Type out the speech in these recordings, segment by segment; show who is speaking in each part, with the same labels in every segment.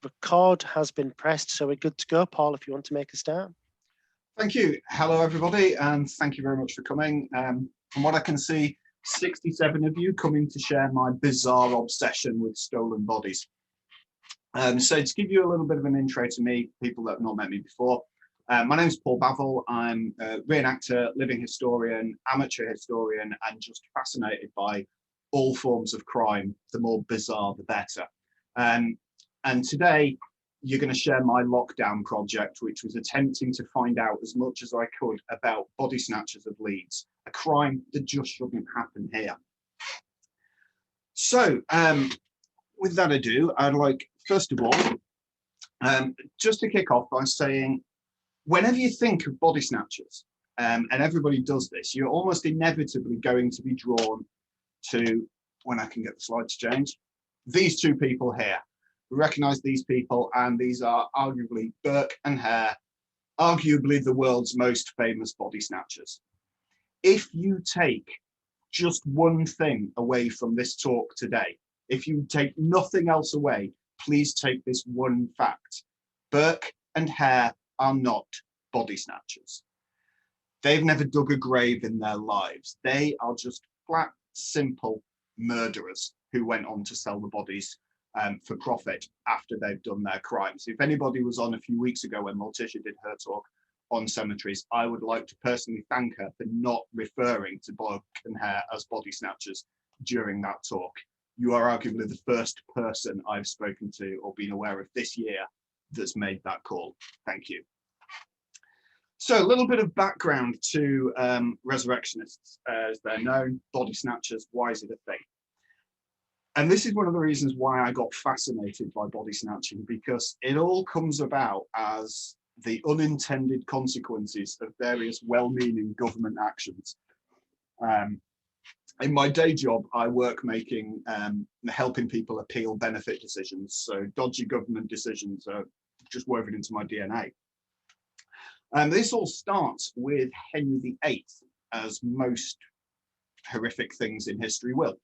Speaker 1: record has been pressed, so we're good to go. Paul, if you want to make a start.
Speaker 2: Thank you. Hello, everybody, and thank you very much for coming. From what I can see, 67 of you coming to share my bizarre obsession with stolen bodies. So to give you a little bit of an intro to me, people that have not met me before, my name is Paul Balval. I'm a reenactor, living historian, amateur historian, and just fascinated by all forms of crime. The more bizarre, the better. And today, you're going to share my lockdown project, which was attempting to find out as much as I could about Bodysnatchers of Leeds, a crime that just shouldn't happen here. So, with that ado, I'd like, first of all, just to kick off by saying, whenever you think of Bodysnatchers, and everybody does this, you're almost inevitably going to be drawn to, when I can get the slides changed, these two people here. We recognize these people, and these are arguably Birken and Hare, arguably the world's most famous body snatchers. If you take just one thing away from this talk today, if you take nothing else away, please take this one fact. Birken and Hare are not body snatchers. They've never dug a grave in their lives. They are just flat, simple murderers who went on to sell the bodies for profit after they've done their crimes. If anybody was on a few weeks ago when Morticia did her talk on cemeteries, I would like to personally thank her for not referring to Birken and Hare as body snatchers during that talk. You are arguably the first person I've spoken to or been aware of this year that's made that call. Thank you. So a little bit of background to resurrectionists, as they're known, body snatchers. Why is it a thing? And this is one of the reasons why I got fascinated by body snatching, because it all comes about as the unintended consequences of various well-meaning government actions. In my day job, I work helping people appeal benefit decisions. So dodgy government decisions are just woven into my DNA. This all starts with Henry VIII, as most horrific things in history will.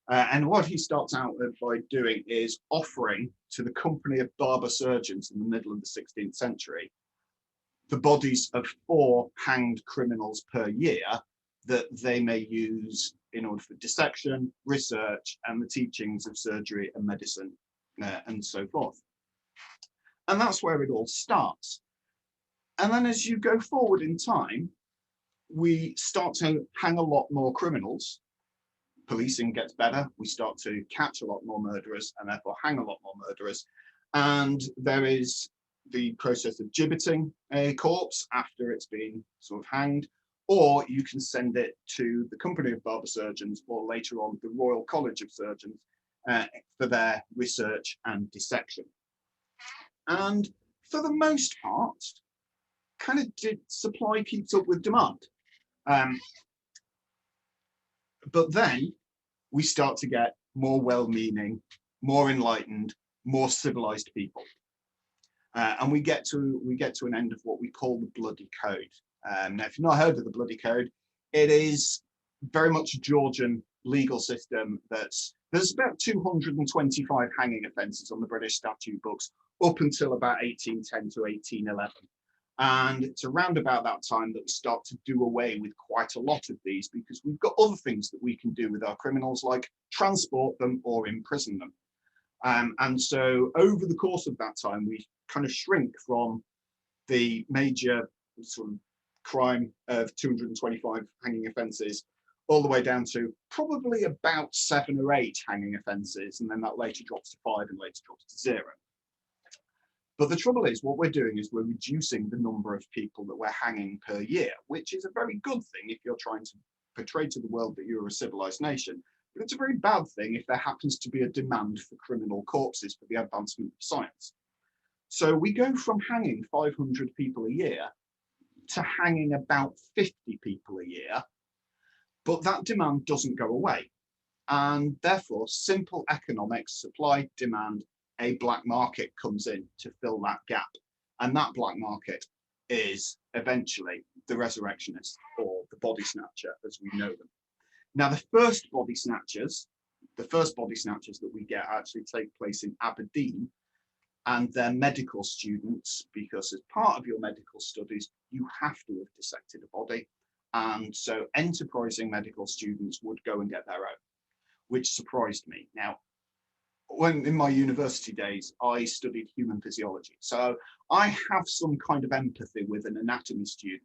Speaker 2: And what he starts out by doing is offering to the company of barber surgeons in the middle of the 16th century the bodies of 4 hanged criminals per year that they may use in order for dissection, research, and the teachings of surgery and medicine, and so forth. And that's where it all starts. And then as you go forward in time, we start to hang a lot more criminals. Policing gets better, we start to catch a lot more murderers and therefore hang a lot more murderers. And there is the process of gibbeting a corpse after it's been sort of hanged, or you can send it to the Company of Barber Surgeons, or later on the Royal College of Surgeons, for their research and dissection. And for the most part, kind of supply keeps up with demand. But then we start to get more well-meaning, more enlightened, more civilized people. And we get to an end of what we call the Bloody Code. Now, if you've not heard of the Bloody Code, it is very much a Georgian legal system there's about 225 hanging offences on the British statute books up until about 1810 to 1811. And it's around about that time that we start to do away with quite a lot of these, because we've got other things that we can do with our criminals, like transport them or imprison them. And so over the course of that time, we kind of shrink from the major sort of crime of 225 hanging offences all the way down to probably about 7 or 8 hanging offences, and then that later drops to 5 and later drops to 0. But the trouble is, what we're doing is we're reducing the number of people that we're hanging per year, which is a very good thing if you're trying to portray to the world that you're a civilized nation. But it's a very bad thing if there happens to be a demand for criminal corpses for the advancement of science. So we go from hanging 500 people a year to hanging about 50 people a year, but that demand doesn't go away. And therefore, simple economics, supply, demand, a black market comes in to fill that gap. And that black market is eventually the resurrectionist, or the body snatcher as we know them. Now, the first body snatchers that we get actually take place in Aberdeen and they're medical students, because as part of your medical studies, you have to have dissected a body. And so enterprising medical students would go and get their own, which surprised me. Now, when in my university days, I studied human physiology. So I have some kind of empathy with an anatomy student,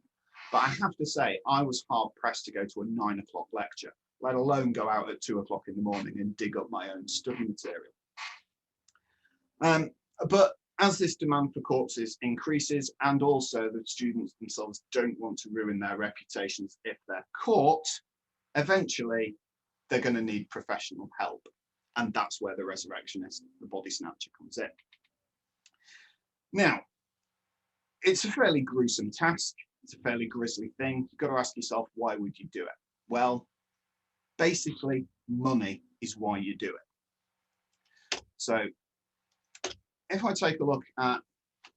Speaker 2: but I have to say, I was hard pressed to go to a 9 o'clock lecture, let alone go out at 2 o'clock in the morning and dig up my own study material. But as this demand for corpses increases, and also the students themselves don't want to ruin their reputations if they're caught, eventually they're going to need professional help. And that's where the resurrectionist, the body snatcher, comes in. Now, it's a fairly gruesome task. It's a fairly grisly thing. You've got to ask yourself, why would you do it? Well, basically, money is why you do it. So if I take a look at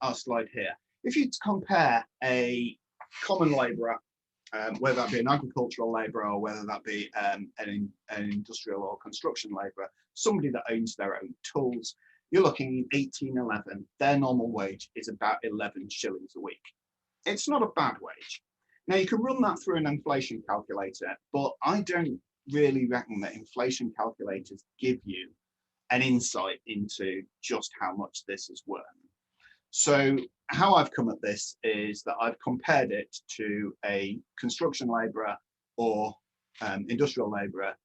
Speaker 2: our slide here, if you compare a common labourer, whether that be an agricultural labourer or whether that be an industrial or construction labourer, somebody that owns their own tools, you're looking at 1811. Their normal wage is about 11 shillings a week. It's not a bad wage. Now you can run that through an inflation calculator, but I don't really reckon that inflation calculators give you an insight into just how much this is worth. So how I've come at this is that I've compared it to a construction labourer or industrial labourer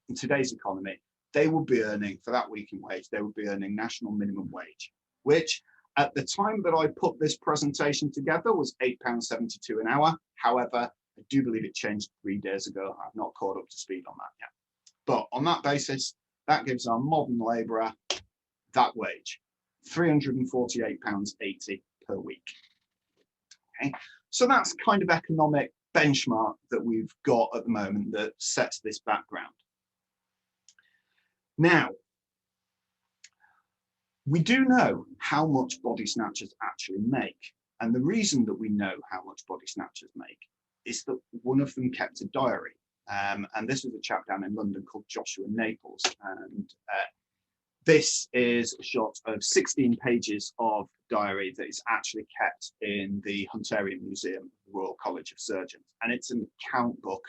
Speaker 2: in today's economy. They would be earning, for that week in wage, they would be earning national minimum wage, which at the time that I put this presentation together was £8.72 an hour. However, I do believe it changed 3 days ago. I've not caught up to speed on that yet. But on that basis, that gives our modern labourer that wage, £348.80 per week. Okay, so that's kind of economic benchmark that we've got at the moment that sets this background. Now, we do know how much body snatchers actually make. And the reason that we know how much body snatchers make is that one of them kept a diary. And this was a chap down in London called Joshua Naples. And this is a shot of 16 pages of diary that is actually kept in the Hunterian Museum, Royal College of Surgeons. And it's an account book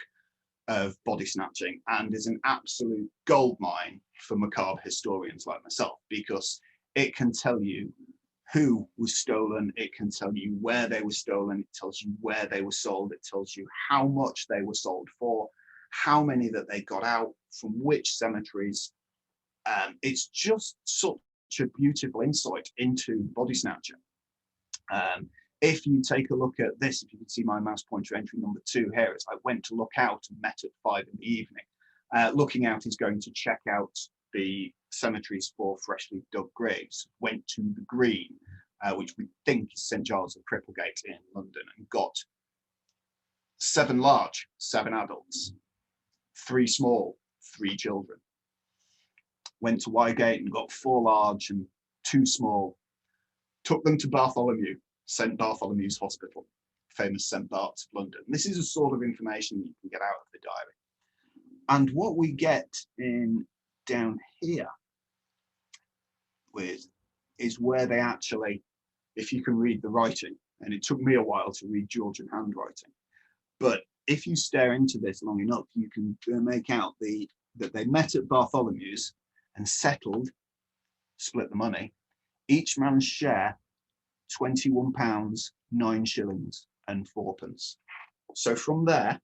Speaker 2: of body snatching and is an absolute goldmine for macabre historians like myself, because it can tell you who was stolen, it can tell you where they were stolen, it tells you where they were sold, it tells you how much they were sold for, how many that they got out, from which cemeteries. It's just such a beautiful insight into body snatcher. If you take a look at this, if you can see my mouse pointer entry number 2 here, as I went to look out and met at 5 in the evening. Looking out is going to check out the cemeteries for freshly dug graves. Went to the Green, which we think is St Giles of Cripplegate in London, and got 7 large, 7 adults, 3 small, 3 children. Went to Wygate and got 4 large and 2 small. Took them to Bartholomew, St Bartholomew's Hospital, famous St Bart's of London. This is a sort of information you can get out of the diary. And what we get in down here is where they actually, if you can read the writing, and it took me a while to read Georgian handwriting, but if you stare into this long enough, you can make out that they met at Bartholomew's and settled, split the money, each man's share, £21, 9 shillings and 4pence. So from there,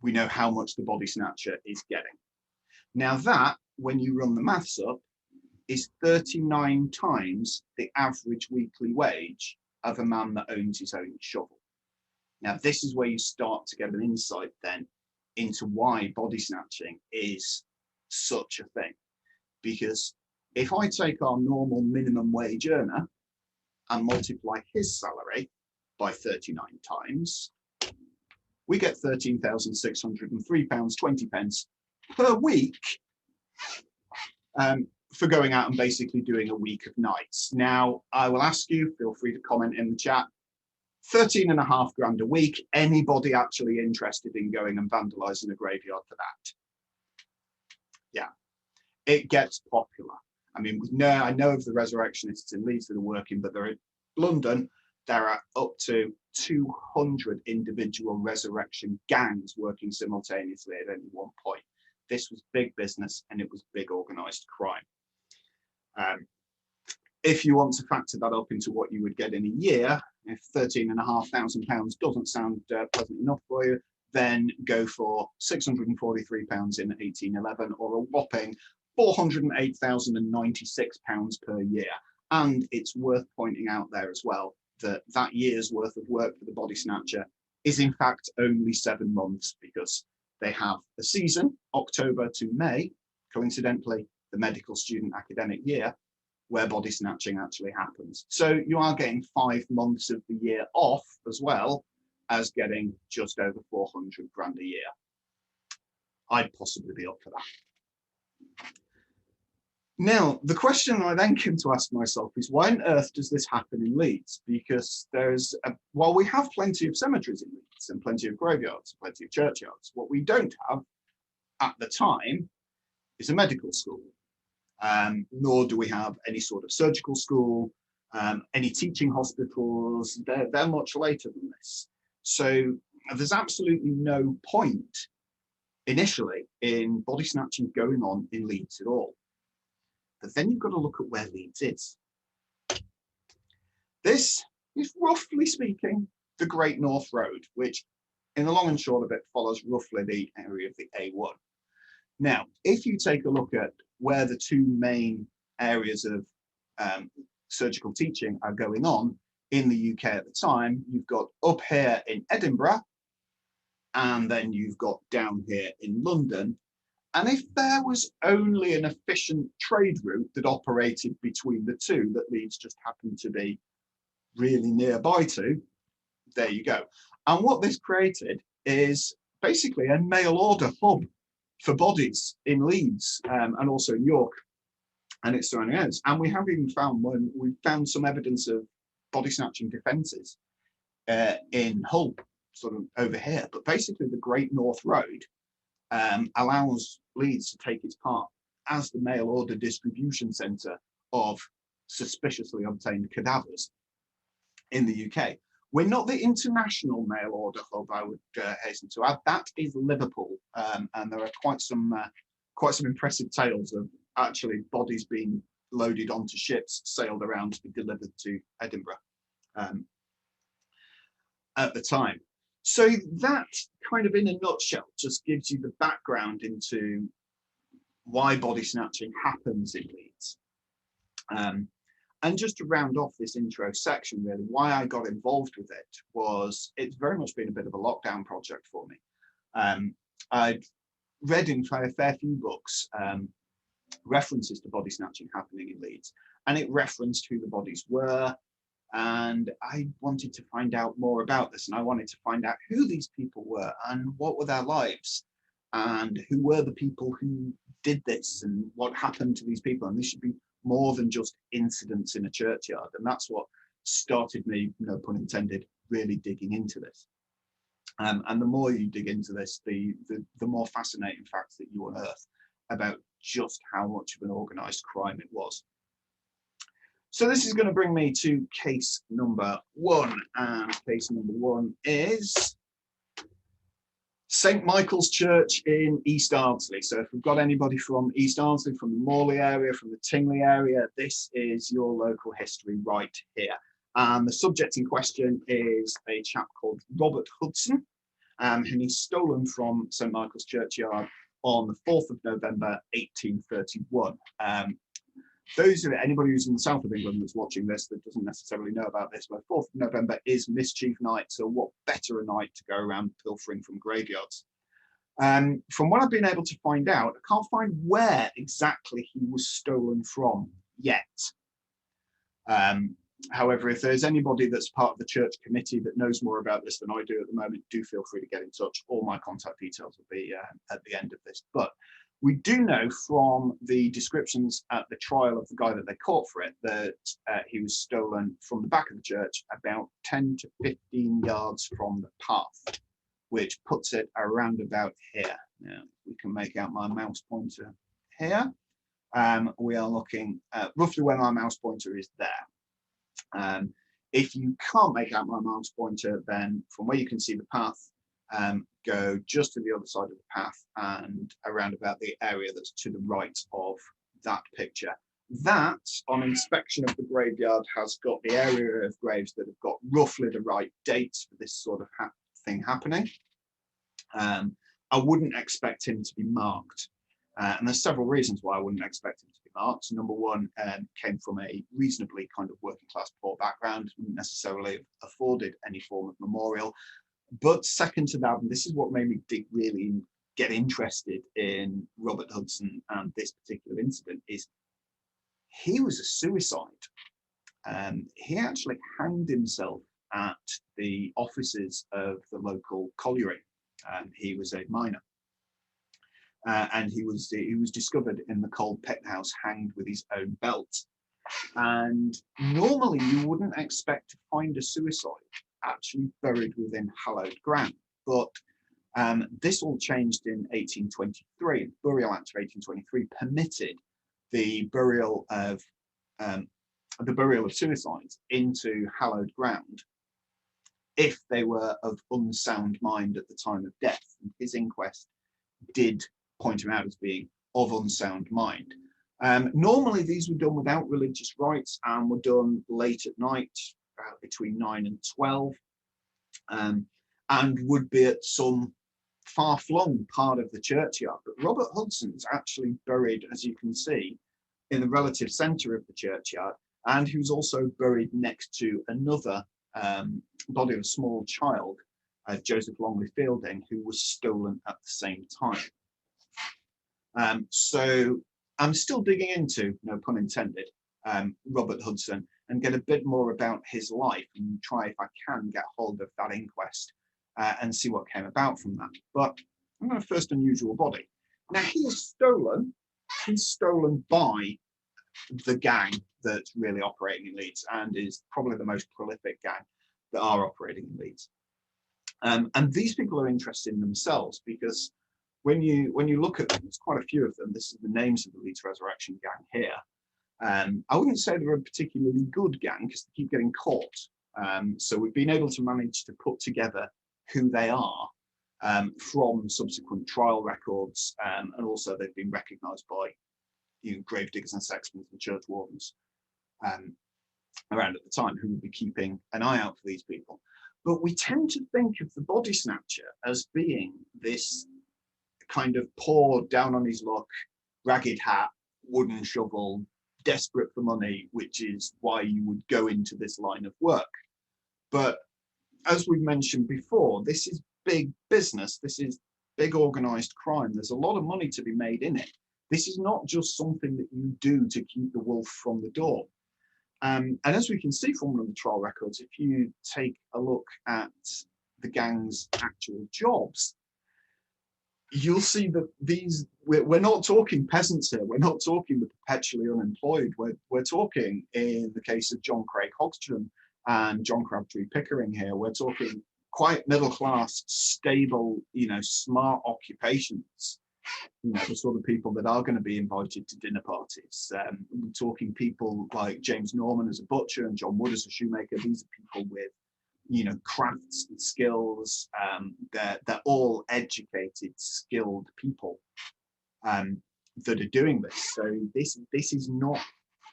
Speaker 2: we know how much the body snatcher is getting. Now that, when you run the maths up, is 39 times the average weekly wage of a man that owns his own shovel. Now this is where you start to get an insight then into why body snatching is such a thing. Because if I take our normal minimum wage earner and multiply his salary by 39 times, we get £13,603.20 per week for going out and basically doing a week of nights. Now, I will ask you, feel free to comment in the chat, 13.5 grand a week. Anybody actually interested in going and vandalising a graveyard for that? Yeah, it gets popular. I mean, I know of the resurrectionists in Leeds that are working, but they're in London. There are up to 200 individual resurrection gangs working simultaneously at any one point. This was big business and it was big organised crime. If you want to factor that up into what you would get in a year, if £13,500 doesn't sound pleasant enough for you, then go for £643 in 1811, or a whopping £408,096 per year. And it's worth pointing out there as well that that year's worth of work for the body snatcher is in fact only 7 months, because they have a season, October to May, coincidentally the medical student academic year, where body snatching actually happens. So you are getting 5 months of the year off, as well as getting just over 400 grand a year. I'd possibly be up for that. Now, the question I then came to ask myself is, why on earth does this happen in Leeds? Because while we have plenty of cemeteries in Leeds and plenty of graveyards, plenty of churchyards, what we don't have at the time is a medical school. Nor do we have any sort of surgical school, any teaching hospitals. They're much later than this. So there's absolutely no point initially in body snatching going on in Leeds at all. But then you've got to look at where Leeds is. This is, roughly speaking, the Great North Road, which in the long and short of it follows roughly the area of the A1. Now, if you take a look at where the two main areas of surgical teaching are going on in the UK at the time, you've got up here in Edinburgh, and then you've got down here in London. And if there was only an efficient trade route that operated between the two, that Leeds just happened to be really nearby to, there you go. And what this created is basically a mail order hub for bodies in Leeds, and also in York and its surrounding areas. And we have even found some evidence of body snatching defences in Hull, sort of over here. But basically the Great North Road allows Leeds to take its part as the mail order distribution centre of suspiciously obtained cadavers in the UK. We're not the international mail order hub, I would hasten to add. That is Liverpool, and there are quite some impressive tales of actually bodies being loaded onto ships, sailed around to be delivered to Edinburgh at the time. So that kind of in a nutshell just gives you the background into why body snatching happens in Leeds. And just to round off this intro section, really, why I got involved with it was it's very much been a bit of a lockdown project for me. I'd read in a fair few books references to body snatching happening in Leeds, and it referenced who the bodies were. And I wanted to find out more about this, and I wanted to find out who these people were and what were their lives, and who were the people who did this and what happened to these people. And this should be more than just incidents in a churchyard. And that's what started me, no pun intended, really digging into this. And the more you dig into this, the more fascinating facts that you unearth about just how much of an organised crime it was. So this is going to bring me to case number 1. And case number 1 is St. Michael's Church in East Ardsley. So if we've got anybody from East Ardsley, from the Morley area, from the Tingley area, this is your local history right here. And the subject in question is a chap called Robert Hudson, and he's stolen from St. Michael's Churchyard on the 4th of November, 1831. Anybody who's in the south of England that's watching this that doesn't necessarily know about this, well, 4th of November is Mischief Night, so what better a night to go around pilfering from graveyards? From what I've been able to find out, I can't find where exactly he was stolen from yet. However, if there's anybody that's part of the church committee that knows more about this than I do at the moment, do feel free to get in touch. All my contact details will be at the end of this. But we do know from the descriptions at the trial of the guy that they caught for it that he was stolen from the back of the church about 10 to 15 yards from the path, which puts it around about here. Now, we can make out my mouse pointer here. we are looking at roughly where my mouse pointer is there. If you can't make out my mouse pointer, then from where you can see the path, go just to the other side of the path and around about the area that's to the right of that picture. That, on inspection of the graveyard, has got the area of graves that have got roughly the right dates for this sort of thing happening. I wouldn't expect him to be marked. And there's several reasons why I wouldn't expect him to be marked. Number one, came from a reasonably kind of working class poor background, wouldn't necessarily have afforded any form of memorial. But second to that, and this is what made me really get interested in Robert Hudson and this particular incident, is he was a suicide. He actually hanged himself at the offices of the local colliery. He was a miner. And he was discovered in the coal pit house, hanged with his own belt. And normally you wouldn't expect to find a suicide actually buried within hallowed ground, but this all changed in 1823. The Burial Act of 1823 permitted the burial of suicides into hallowed ground if they were of unsound mind at the time of death. And his inquest did point him out as being of unsound mind. Normally these were done without religious rites and were done late at night, between 9 and 12, and would be at some far-flung part of the churchyard. But Robert Hudson's actually buried, as you can see, in the relative centre of the churchyard, and he was also buried next to another body of a small child, Joseph Longley Fielding, who was stolen at the same time. So I'm still digging into, no pun intended, Robert Hudson, and get a bit more about his life and try, if I can, get hold of that inquest and see what came about from that. But I'm going to first unusual body. Now he's stolen by the gang that's really operating in Leeds and is probably the most prolific gang that are operating in Leeds. And these people are interested in themselves because when you look at them, there's quite a few of them. This is the names of the Leeds Resurrection gang here. I wouldn't say they're a particularly good gang because they keep getting caught. So we've been able to manage to put together who they are from subsequent trial records, and also they've been recognised by grave diggers and sexsmiths and church wardens around at the time who would be keeping an eye out for these people. But we tend to think of the body snatcher as being this kind of poor, down on his luck, ragged hat, wooden shovel, desperate for money, which is why you would go into this line of work. But as we've mentioned before, this is big business. This is big organized crime. There's a lot of money to be made in it. This is not just something that you do to keep the wolf from the door. And as we can see from one of the trial records, if you take a look at the gang's actual jobs, you'll see that we're not talking peasants here. We're not talking the perpetually unemployed. We're talking, in the case of John Craig Hodgson and John Crabtree Pickering here, we're talking quite middle class, stable, smart occupations. The sort of people that are going to be invited to dinner parties. We're talking people like James Norman as a butcher and John Wood as a shoemaker. These are people with crafts and skills. They're all educated, skilled people that are doing this. So this is not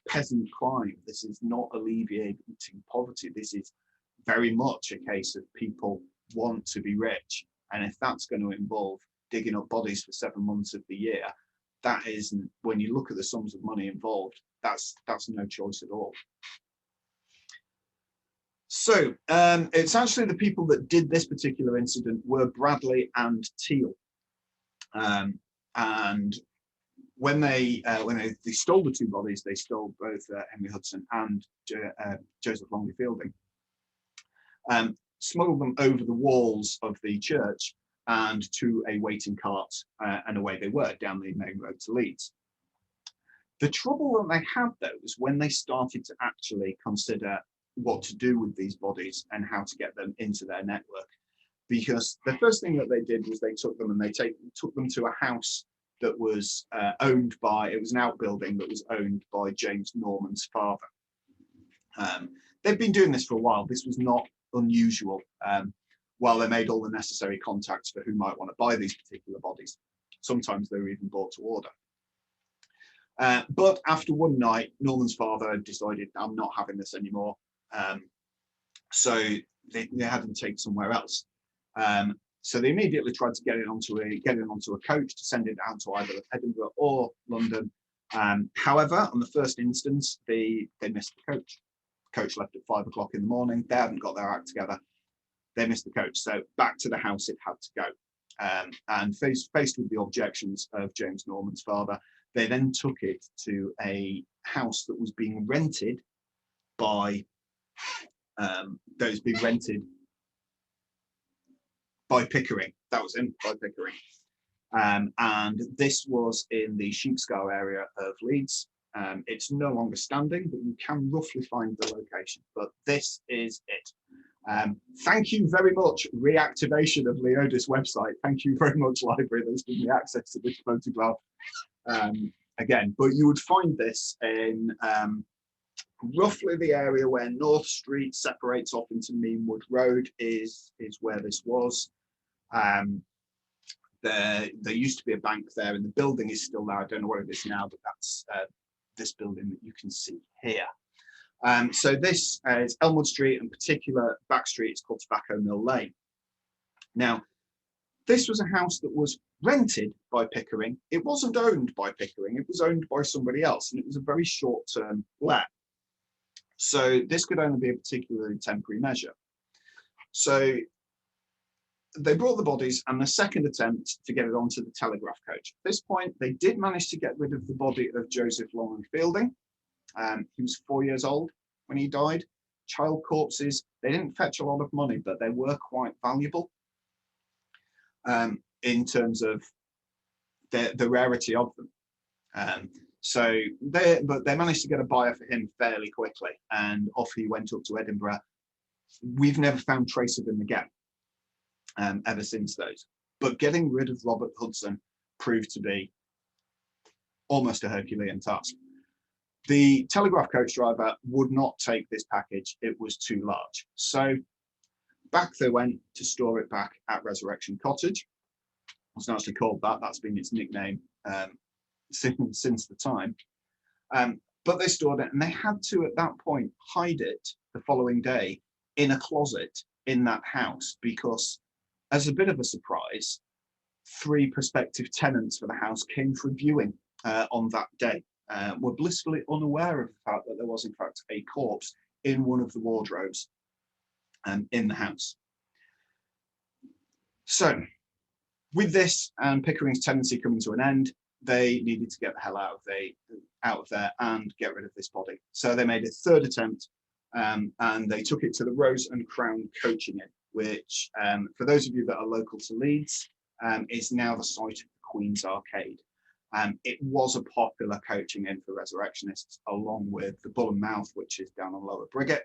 Speaker 2: peasant crime. This is not alleviating poverty. This is very much a case of people want to be rich, and if that's going to involve digging up bodies for 7 months of the year, that isn't, when you look at the sums of money involved, that's no choice at all. So it's actually the people that did this particular incident were Bradley and Teal. And when they stole the two bodies, they stole both Henry Hudson and Joseph Longley Fielding, smuggled them over the walls of the church and to a waiting cart, and away they were down the main road to Leeds. The trouble that they had, though, was when they started to actually consider what to do with these bodies and how to get them into their network. Because the first thing that they did was they took them and took them to a house that was owned by, it was an outbuilding that was owned by James Norman's father. They've been doing this for a while. This was not unusual while they made all the necessary contacts for who might want to buy these particular bodies. Sometimes they were even bought to order. But after one night, Norman's father decided, I'm not having this anymore. So they had him take somewhere else. So they immediately tried to get it onto a coach to send it down to either Edinburgh or London. However, on the first instance, they missed the coach. The coach left at 5 o'clock in the morning. They hadn't got their act together. They missed the coach. So back to the house it had to go. And faced with the objections of James Norman's father, they then took it to a house that was being rented by by Pickering. That was him, by Pickering. And this was in the Sheepscar area of Leeds. It's no longer standing, but you can roughly find the location. But this is it. Thank you very much, reactivation of Leodis website. Thank you very much, library, that's given me access to this photograph again. But you would find this in roughly the area where North Street separates off into Meanwood Road is where this was. There used to be a bank there, and the building is still there. I don't know what it is now, but that's this building that you can see here. So this is Elmwood Street, and particular back street is called Tobacco Mill Lane. Now, this was a house that was rented by Pickering. It wasn't owned by Pickering, it was owned by somebody else, and it was a very short-term let. So this could only be a particularly temporary measure. So they brought the bodies, and the second attempt to get it onto the telegraph coach. At this point, they did manage to get rid of the body of Joseph Long Fielding. He was 4 years old when he died. Child corpses, they didn't fetch a lot of money, but they were quite valuable in terms of the rarity of them. But they managed to get a buyer for him fairly quickly, and off he went up to Edinburgh. We've never found trace of him again ever since those. But getting rid of Robert Hudson proved to be almost a Herculean task. The telegraph coach driver would not take this package. It was too large. So back they went to store it back at Resurrection Cottage. It's not actually called that. That's been its nickname since the time. But they stored it, and they had to, at that point, hide it the following day in a closet in that house, because, as a bit of a surprise, 3 prospective tenants for the house came for viewing on that day. Were blissfully unaware of the fact that there was, in fact, a corpse in one of the wardrobes in the house. So, with this and Pickering's tenancy coming to an end, they needed to get the hell out of there and get rid of this body. So they made a third attempt, and they took it to the Rose and Crown Coaching Inn, which, for those of you that are local to Leeds, is now the site of the Queen's Arcade. It was a popular coaching inn for resurrectionists, along with the Bull and Mouth, which is down on Lower Briggate.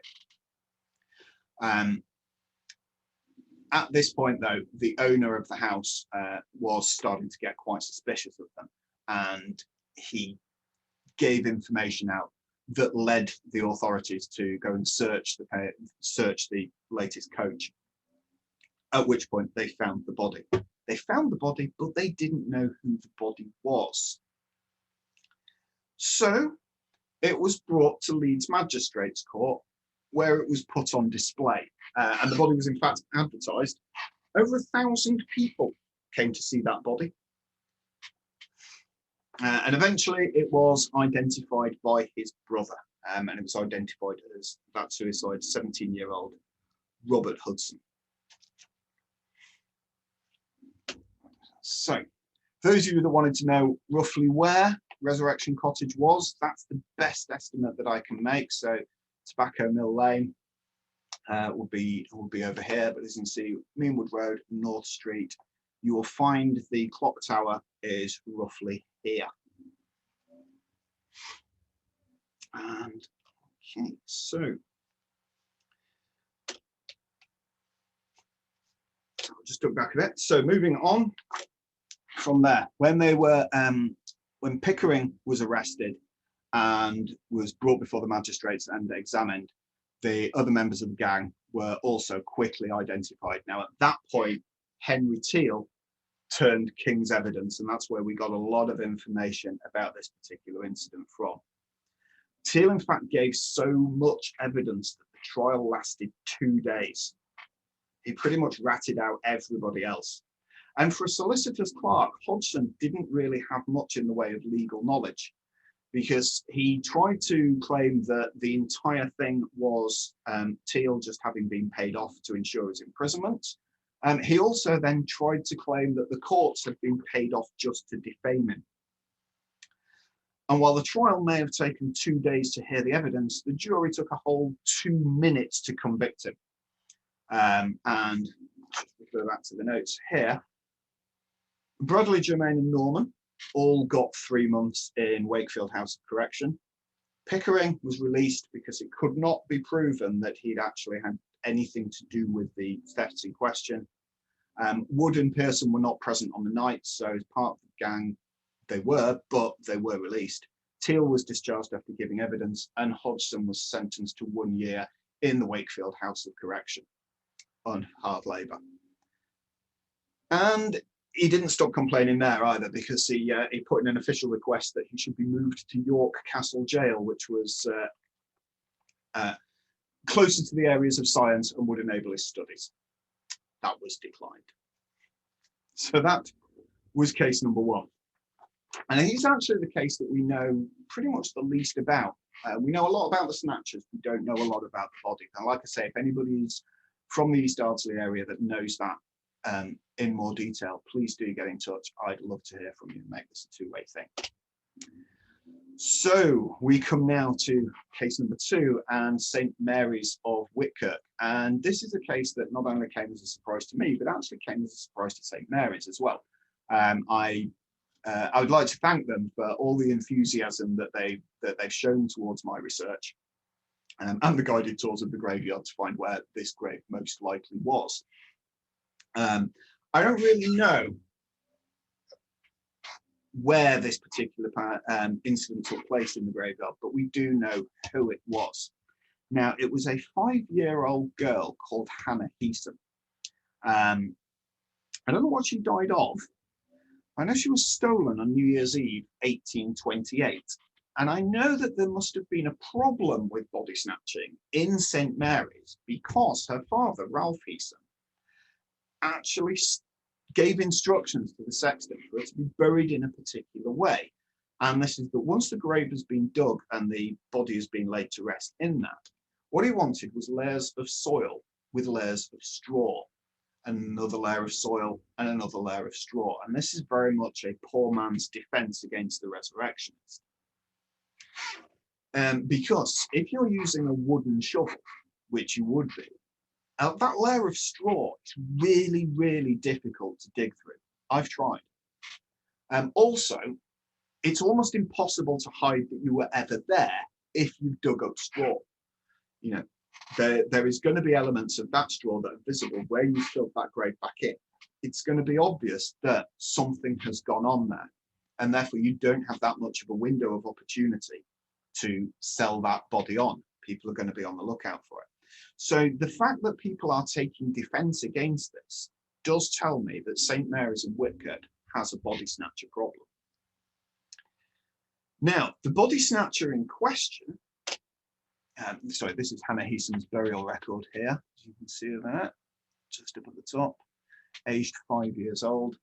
Speaker 2: At this point, though, the owner of the house was starting to get quite suspicious of them, and he gave information out that led the authorities to go and search the latest coach, at which point they found the body. They found the body, but they didn't know who the body was. So it was brought to Leeds Magistrates Court, where it was put on display. And the body was in fact advertised. Over 1,000 people came to see that body. And eventually it was identified by his brother. And it was identified as that suicide 17-year-old Robert Hudson. So, those of you that wanted to know roughly where Resurrection Cottage was, that's the best estimate that I can make. So, Tobacco Mill Lane will be over here, but as you can see, Meanwood Road, North Street. You will find the clock tower is roughly here. And okay, so I'll just look back a bit. So moving on. from there, when Pickering was arrested and was brought before the magistrates and examined, the other members of the gang were also quickly identified. Now, at that point, Henry Teal turned King's evidence, and that's where we got a lot of information about this particular incident from. Teal, in fact, gave so much evidence that the trial lasted 2 days. He pretty much ratted out everybody else. And for a solicitor's clerk, Hudson didn't really have much in the way of legal knowledge, because he tried to claim that the entire thing was Teal just having been paid off to ensure his imprisonment. He also then tried to claim that the courts had been paid off just to defame him. And while the trial may have taken 2 days to hear the evidence, the jury took a whole 2 minutes to convict him. And refer back to the notes here. Bradley, Germain, and Norman all got 3 months in Wakefield House of Correction. Pickering was released because it could not be proven that he'd actually had anything to do with the thefts in question. Wood and Pearson were not present on the night, so as part of the gang, but they were released. Teal was discharged after giving evidence, and Hodgson was sentenced to 1 year in the Wakefield House of Correction on hard labour. And he didn't stop complaining there either, because he put in an official request that he should be moved to York Castle Jail, which was closer to the areas of science and would enable his studies. That was declined. So that was case number 1. And he's actually the case that we know pretty much the least about. We know a lot about the Snatchers. We don't know a lot about the body. And like I say, if anybody's from the East Ardsley area that knows that in more detail, please do get in touch. I'd love to hear from you and make this a two-way thing. So we come now to case number 2 and St. Mary's of Whitkirk. And this is a case that not only came as a surprise to me, but actually came as a surprise to St. Mary's as well. I would like to thank them for all the enthusiasm that they've shown towards my research and the guided tours of the graveyard to find where this grave most likely was. I don't really know where this particular incident took place in the graveyard, but we do know who it was. Now, it was a 5-year-old girl called Hannah Heason. I don't know what she died of. I know she was stolen on New Year's Eve, 1828. And I know that there must have been a problem with body snatching in St. Mary's because her father, Ralph Heason, actually gave instructions to the sexton for it to be buried in a particular way. And this is that once the grave has been dug and the body has been laid to rest in that, what he wanted was layers of soil with layers of straw, and another layer of soil and another layer of straw. And this is very much a poor man's defense against the resurrectionist. Because if you're using a wooden shovel, which you would be, that layer of straw is really, really difficult to dig through. I've tried. Also, it's almost impossible to hide that you were ever there if you dug up straw. You know, there is going to be elements of that straw that are visible where you filled that grave back in. It's going to be obvious that something has gone on there, and therefore you don't have that much of a window of opportunity to sell that body on. People are going to be on the lookout for it. So the fact that people are taking defense against this does tell me that St. Mary's of Whitkirk has a body snatcher problem. Now, the body snatcher in question, sorry, this is Hannah Heason's burial record here, as you can see that, just up at the top, aged 5 years old.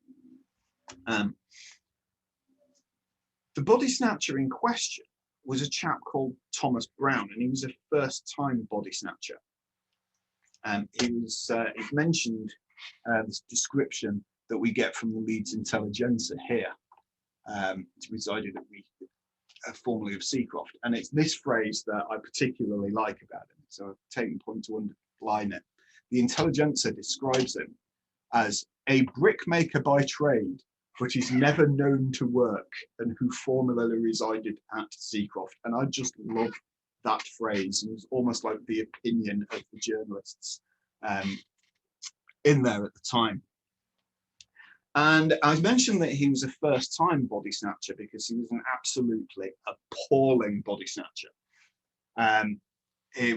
Speaker 2: The body snatcher in question was a chap called Thomas Brown, and he was a first-time body snatcher. He's mentioned this description that we get from the Leeds Intelligencer here. It's resided at formerly of Seacroft, and it's this phrase that I particularly like about him, so I've taken point to underline it. The Intelligencer describes him as a brickmaker by trade, but he's never known to work, and who formerly resided at Seacroft. And I just love that phrase. It was almost like the opinion of the journalists in there at the time. And I mentioned that he was a first-time body snatcher because he was an absolutely appalling body snatcher.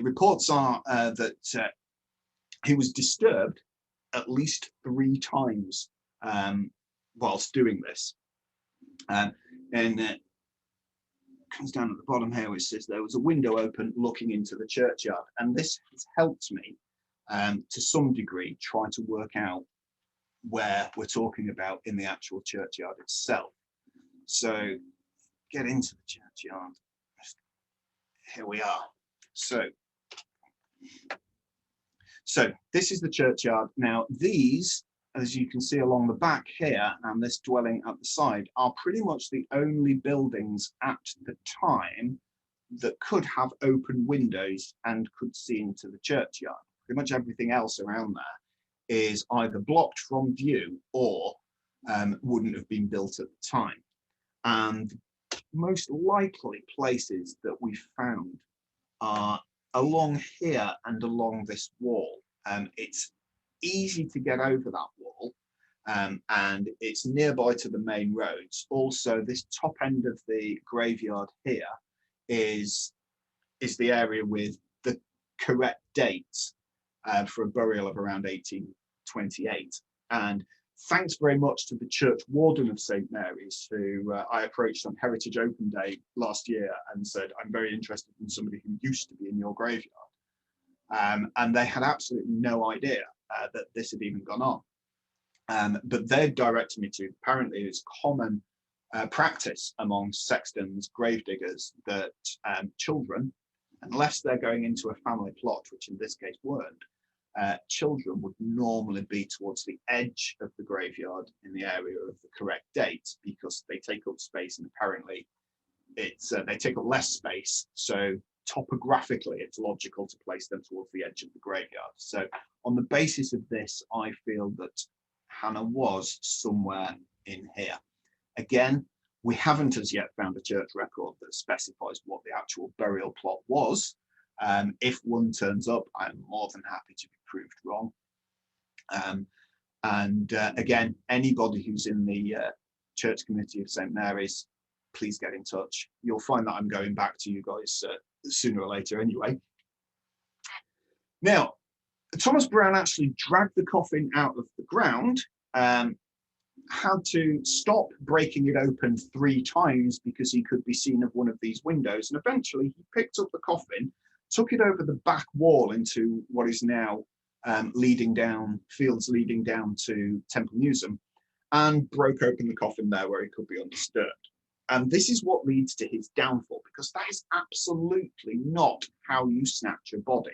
Speaker 2: Reports are that he was disturbed at least 3 times whilst doing this. And it comes down at the bottom here, which says there was a window open looking into the churchyard. And this has helped me to some degree try to work out where we're talking about in the actual churchyard itself. So get into the churchyard. Here we are. So this is the churchyard. Now these, as you can see along the back here, and this dwelling at the side, are pretty much the only buildings at the time that could have open windows and could see into the churchyard. Pretty much everything else around there is either blocked from view or wouldn't have been built at the time. And most likely places that we found are along here and along this wall. It's easy to get over that wall, and it's nearby to the main roads. Also, this top end of the graveyard here is the area with the correct dates for a burial of around 1828. And thanks very much to the church warden of St. Mary's, who I approached on Heritage Open Day last year and said, I'm very interested in somebody who used to be in your graveyard. And they had absolutely no idea that this had even gone on. But they directed me to, apparently it's common practice among sextons, gravediggers, that children, unless they're going into a family plot, which in this case weren't, children would normally be towards the edge of the graveyard in the area of the correct date, because they take up space, and apparently it's they take up less space, so topographically it's logical to place them towards the edge of the graveyard. So on the basis of this, I feel that Hannah was somewhere in here. Again, we haven't as yet found a church record that specifies what the actual burial plot was. If one turns up, I'm more than happy to be proved wrong. Again, anybody who's in the Church Committee of St. Mary's, please get in touch. You'll find that I'm going back to you guys sooner or later anyway. Now, Thomas Brown actually dragged the coffin out of the ground, had to stop breaking it open 3 times because he could be seen of one of these windows, and eventually he picked up the coffin, took it over the back wall into what is now fields leading down to Temple Newsam, and broke open the coffin there where he could be undisturbed. And this is what leads to his downfall, because that is absolutely not how you snatch a body.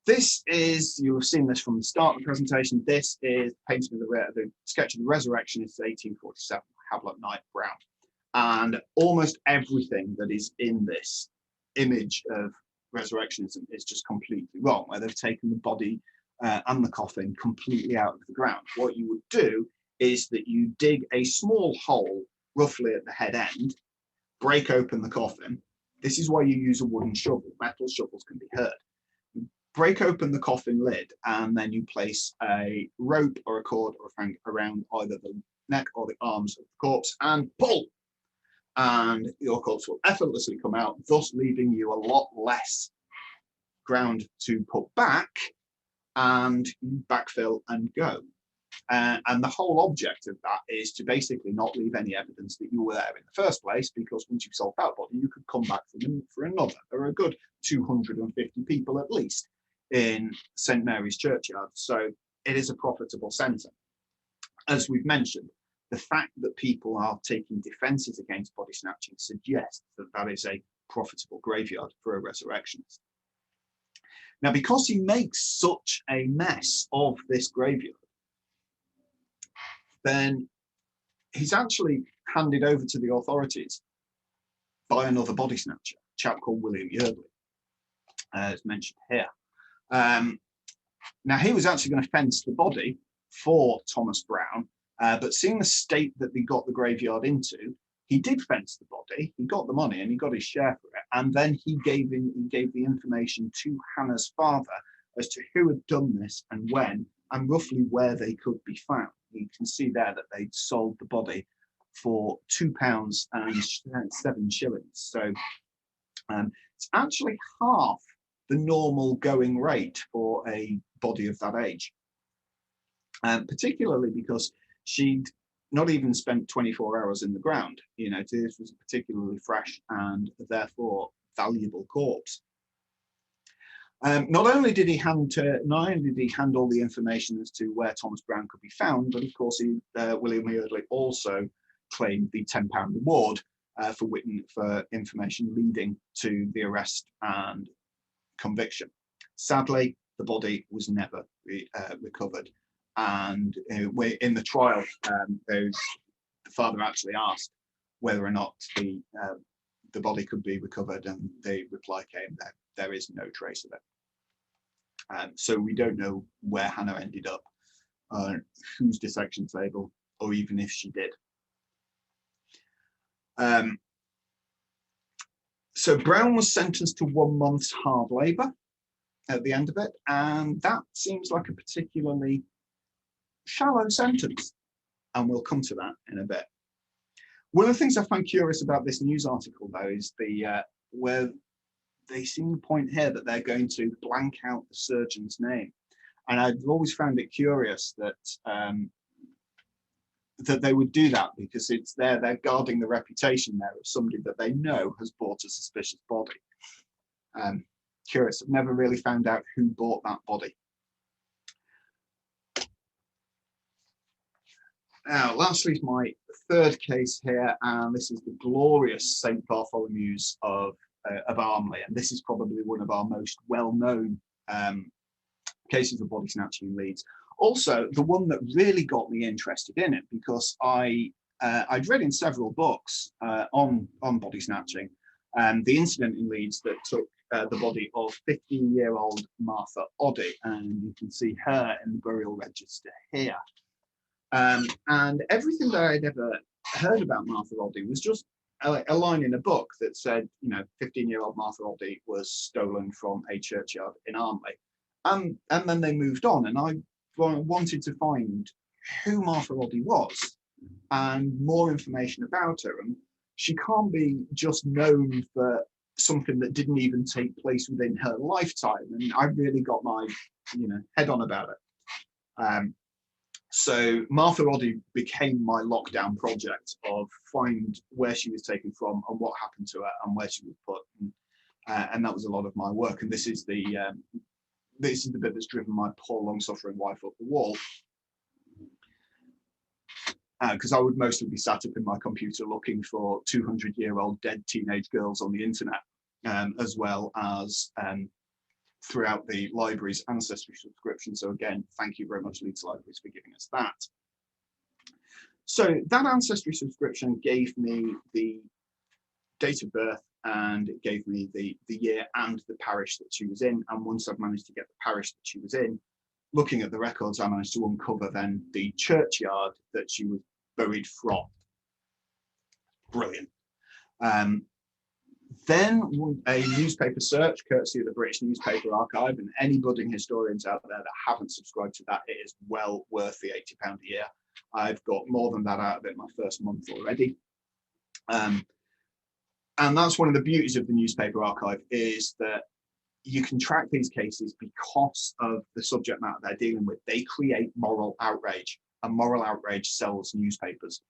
Speaker 2: This is, you'll have seen this from the start of the presentation, this is painting of the sketch of the resurrectionist, 1847, Hablot Knight Brown. And almost everything that is in this image of resurrectionism is just completely wrong, where they've taken the body and the coffin completely out of the ground. What you would do is that you dig a small hole roughly at the head end, break open the coffin. This is why you use a wooden shovel. Metal shovels can be hurt. Break open the coffin lid, and then you place a rope or a cord or a fang around either the neck or the arms of the corpse and pull. And your corpse will effortlessly come out, thus leaving you a lot less ground to put back, and you backfill and go. And the whole object of that is to basically not leave any evidence that you were there in the first place, because once you've solved that body, you could come back for another. There are a good 250 people at least in St. Mary's Churchyard, so it is a profitable centre. As we've mentioned, the fact that people are taking defences against body snatching suggests that that is a profitable graveyard for a resurrectionist. Now, because he makes such a mess of this graveyard, then he's actually handed over to the authorities by another body snatcher, a chap called William Yeardley, as mentioned here. Now, he was actually going to fence the body for Thomas Brown, but seeing the state that they got the graveyard into, he did fence the body, he got the money and he got his share for it, and then he gave the information to Hannah's father as to who had done this and when, and roughly where they could be found. You can see there that they'd sold the body for £2.07. So it's actually half the normal going rate for a body of that age. Particularly because she'd not even spent 24 hours in the ground. You know, this was a particularly fresh and therefore valuable corpse. Not only did he hand all the information as to where Thomas Brown could be found, but of course William Eardley also claimed the £10 reward for information leading to the arrest and conviction. Sadly, the body was never recovered, and in the trial, the father actually asked whether or not the body could be recovered, and the reply came that there is no trace of it. So we don't know where Hannah ended up, whose dissection table, or even if she did. So Brown was sentenced to 1 month's hard labour at the end of it, and that seems like a particularly shallow sentence, and we'll come to that in a bit. One of the things I find curious about this news article, though, is where they seem to point here that they're going to blank out the surgeon's name, and I've always found it curious that that they would do that, because they're guarding the reputation there of somebody that they know has bought a suspicious body. Curious. I've never really found out who bought that body. Now, lastly, my third case here, and this is the glorious St. Bartholomew's of Armley, and this is probably one of our most well-known cases of body snatching in Leeds. Also, the one that really got me interested in it, because I'd read in several books on body snatching, the incident in Leeds that took the body of 15-year-old Martha Oddy, and you can see her in the burial register here. And everything that I'd ever heard about Martha Oddy was just a line in a book that said, you know, 15-year-old Martha Oddy was stolen from a churchyard in Armley. And then they moved on, and I wanted to find who Martha Oddy was and more information about her. And she can't be just known for something that didn't even take place within her lifetime. And I really got my, head on about it. So Martha Oddy became my lockdown project of find where she was taken from and what happened to her and where she was put. And that was a lot of my work. And this is the bit that's driven my poor long-suffering wife up the wall. Because I would mostly be sat up in my computer looking for 200-year-old dead teenage girls on the internet, as well as throughout the library's ancestry subscription. So again, thank you very much, Leeds Libraries, for giving us that. So that ancestry subscription gave me the date of birth, and it gave me the year and the parish that she was in. And once I've managed to get the parish that she was in, looking at the records, I managed to uncover then the churchyard that she was buried from. Brilliant. Then a newspaper search, courtesy of the British Newspaper Archive, and any budding historians out there that haven't subscribed to that, it is well worth the £80 a year. I've got more than that out of it my first month already. And that's one of the beauties of the newspaper archive, is that you can track these cases because of the subject matter they're dealing with. They create moral outrage, and moral outrage sells newspapers.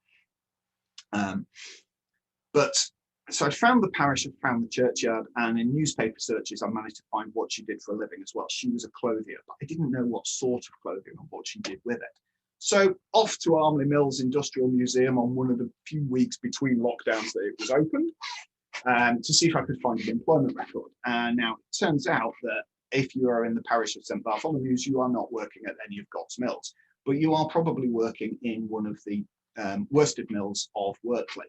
Speaker 2: So I found the parish, I found the churchyard, and in newspaper searches, I managed to find what she did for a living as well. She was a clothier, but I didn't know what sort of clothing and what she did with it. So off to Armley Mills Industrial Museum on one of the few weeks between lockdowns that it was opened, to see if I could find an employment record. And now it turns out that if you are in the parish of St. Bartholomew's, you are not working at any of God's mills, but you are probably working in one of the worsted mills of Wortley.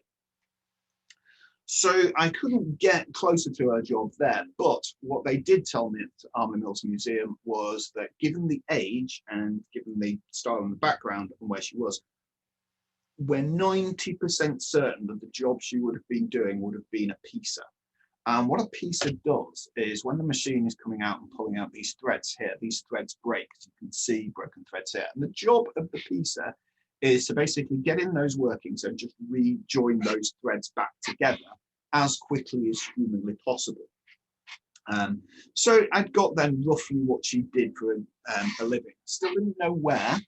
Speaker 2: So I couldn't get closer to her job there, but what they did tell me at Armley Mills Museum was that given the age and given the style and the background and where she was, we're 90% certain that the job she would have been doing would have been a piecer. And what a piecer does is when the machine is coming out and pulling out these threads here, these threads break, as you can see broken threads here. And the job of the piecer is to basically get in those workings and just rejoin those threads back together as quickly as humanly possible. So I'd got then roughly what she did for a living. Still didn't know where.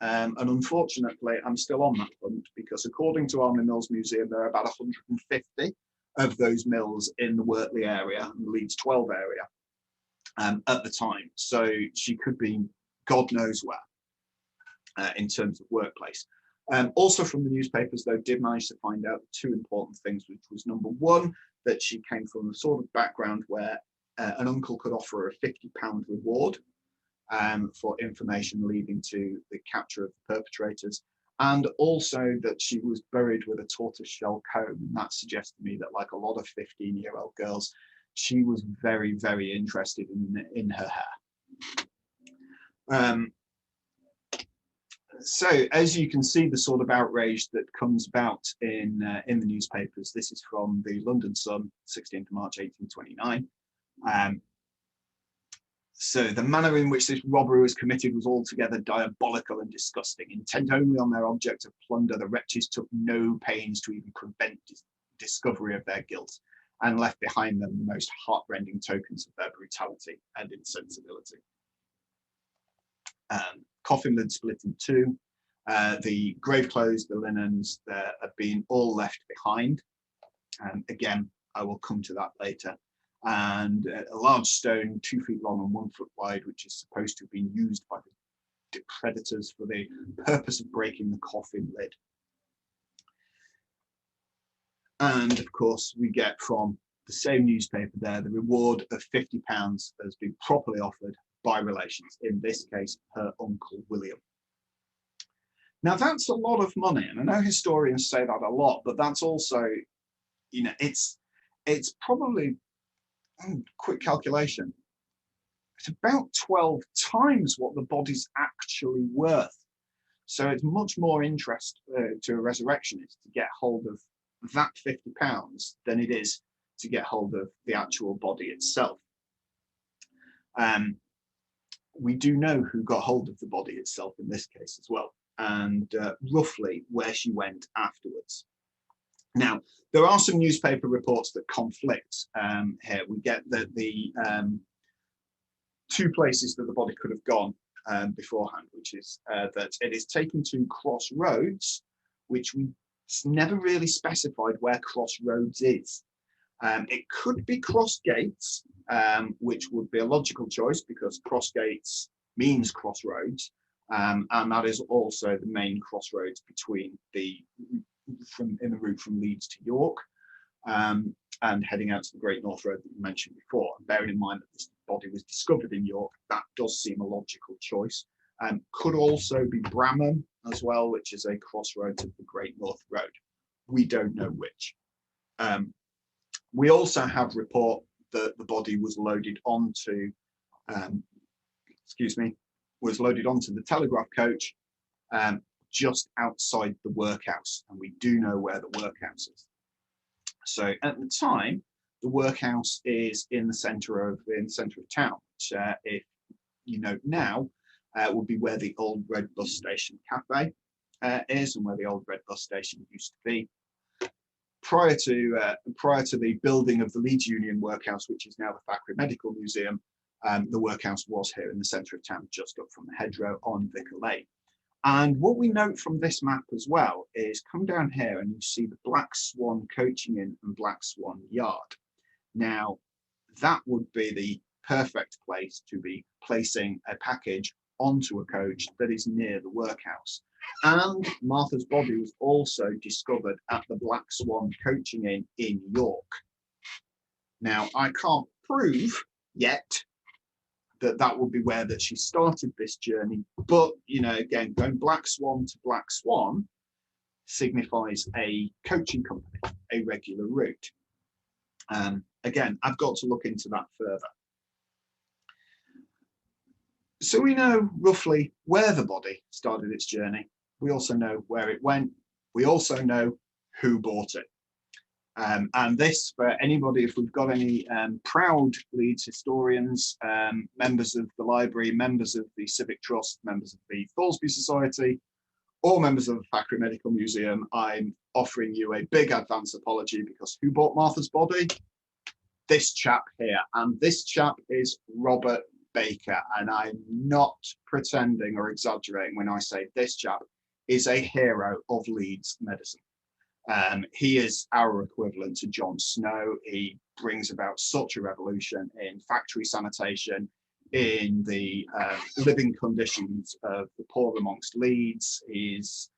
Speaker 2: And unfortunately, I'm still on that hunt because according to Army Mills Museum, there are about 150 of those mills in the Wortley area and the Leeds 12 area at the time. So she could be God knows where in terms of workplace. Also from the newspapers, though, did manage to find out two important things, which was number one, that she came from a sort of background where an uncle could offer her a £50 reward for information leading to the capture of the perpetrators, and also that she was buried with a tortoiseshell comb. And that suggests to me that, like a lot of 15-year-old girls, she was very, very interested in her hair. So as you can see, the sort of outrage that comes about in the newspapers. This is from the London Sun, 16th of March 1829. So the manner in which this robbery was committed was altogether diabolical and disgusting. Intent only on their object of plunder, the wretches took no pains to even prevent discovery of their guilt, and left behind them the most heartrending tokens of their brutality and insensibility. Coffin lid split in two. The grave clothes, the linens, have been all left behind. Again, I will come to that later. And a large stone 2 feet long and 1 foot wide, which is supposed to have been used by the predators for the purpose of breaking the coffin lid. And of course, we get from the same newspaper there, the reward of £50 has been properly offered by relations, in this case, her uncle William. Now that's a lot of money, and I know historians say that a lot, but that's also, you know, it's probably, quick calculation, it's about 12 times what the body's actually worth. So it's much more interest to a resurrectionist to get hold of that £50 than it is to get hold of the actual body itself. We do know who got hold of the body itself in this case as well, and roughly where she went afterwards. Now, there are some newspaper reports that conflict here. We get that the two places that the body could have gone beforehand, which is that it is taken to Crossroads, which it's never really specified where Crossroads is. It could be Crossgates, which would be a logical choice because Crossgates means crossroads, and that is also the main crossroads between in the route from Leeds to York, and heading out to the Great North Road that you mentioned before. And bearing in mind that this body was discovered in York, that does seem a logical choice. Could also be Bramham as well, which is a crossroads of the Great North Road. We don't know which. We also have report that the body was loaded onto, was loaded onto the telegraph coach just outside the workhouse, and we do know where the workhouse is. So at the time, the workhouse is in the centre of town, which, if you note now, would be where the old Red Bus Station Cafe is, and where the old Red Bus Station used to be. Prior to the building of the Leeds Union Workhouse, which is now the Thackeray Medical Museum, the workhouse was here in the centre of town, just up from the hedgerow on Vicar Lane. And what we note from this map as well is come down here and you see the Black Swan Coaching Inn and Black Swan Yard. Now, that would be the perfect place to be placing a package onto a coach that is near the workhouse. And Martha's body was also discovered at the Black Swan Coaching Inn in York. Now, I can't prove yet that would be where that she started this journey, but, you know, again, going Black Swan to Black Swan signifies a coaching company, a regular route. Again, I've got to look into that further. So we know roughly where the body started its journey. We also know where it went. We also know who bought it. And this, for anybody, if we've got any proud Leeds historians, members of the library, members of the Civic Trust, members of the Thoresby Society, or members of the Thackeray Medical Museum, I'm offering you a big advance apology, because who bought Martha's body? This chap here. And this chap is Robert Baker. And I'm not pretending or exaggerating when I say this chap is a hero of Leeds medicine. He is our equivalent to Jon Snow. He brings about such a revolution in factory sanitation, in the living conditions of the poor amongst Leeds. He's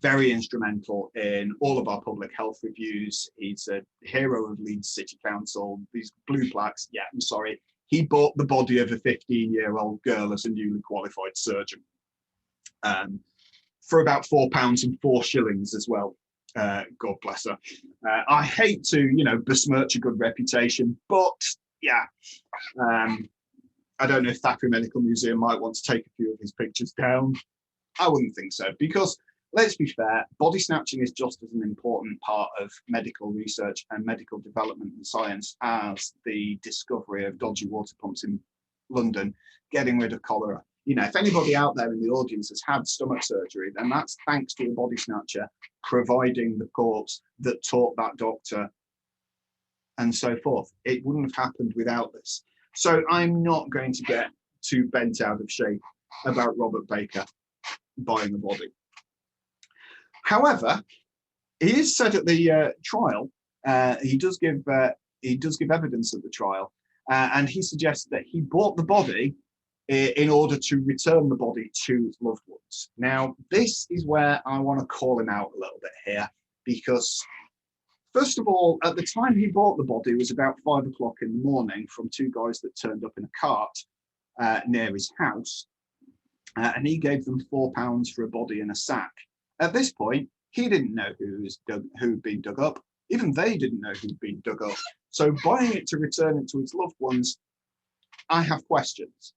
Speaker 2: very instrumental in all of our public health reviews. He's a hero of Leeds City Council. These blue plaques, yeah, I'm sorry. He bought the body of a 15-year-old girl as a newly qualified surgeon for about £4 and 4 shillings as well. God bless her. I hate to, besmirch a good reputation, but yeah, I don't know if Thackeray Medical Museum might want to take a few of his pictures down. I wouldn't think so, because let's be fair, body snatching is just as an important part of medical research and medical development and science as the discovery of dodgy water pumps in London, getting rid of cholera. If anybody out there in the audience has had stomach surgery, then that's thanks to a body snatcher providing the corpse that taught that doctor and so forth. It wouldn't have happened without this. So I'm not going to get too bent out of shape about Robert Baker buying a body. However, he is said at the trial, he does give evidence at the trial, and he suggests that he bought the body in order to return the body to his loved ones. Now, this is where I want to call him out a little bit here, because first of all, at the time he bought the body, it was about 5 o'clock in the morning from 2 guys that turned up in a cart near his house, and he gave them £4 for a body in a sack. At this point, he didn't know who'd been dug up. Even they didn't know who'd been dug up. So buying it to return it to its loved ones, I have questions.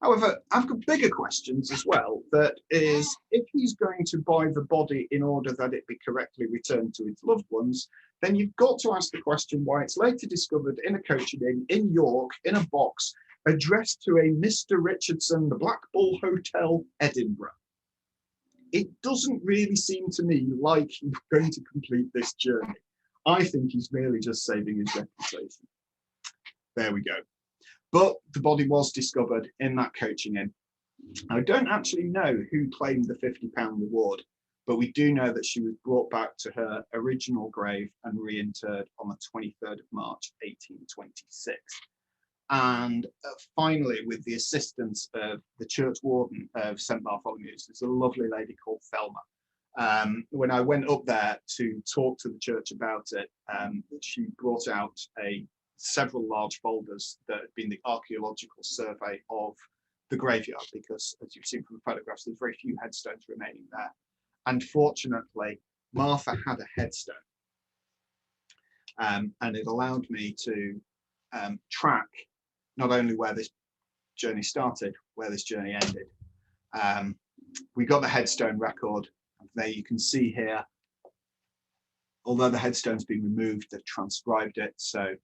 Speaker 2: However, I've got bigger questions as well. That is, if he's going to buy the body in order that it be correctly returned to its loved ones, then you've got to ask the question why it's later discovered in a coaching inn in York in a box addressed to a Mr. Richardson, the Black Bull Hotel, Edinburgh. It doesn't really seem to me like he's going to complete this journey. I think he's merely just saving his reputation. There we go. But the body was discovered in that coaching inn. I don't actually know who claimed the £50 reward, but we do know that she was brought back to her original grave and reinterred on the 23rd of March, 1826. And finally, with the assistance of the church warden of St. Bartholomew's, there's a lovely lady called Thelma. When I went up there to talk to the church about it, she brought out several large folders that had been the archaeological survey of the graveyard, because as you've seen from the photographs, there's very few headstones remaining there. And fortunately, Martha had a headstone, and it allowed me to track not only where this journey started, where this journey ended. We got the headstone record. There you can see here, although the headstone's been removed, they've transcribed it. So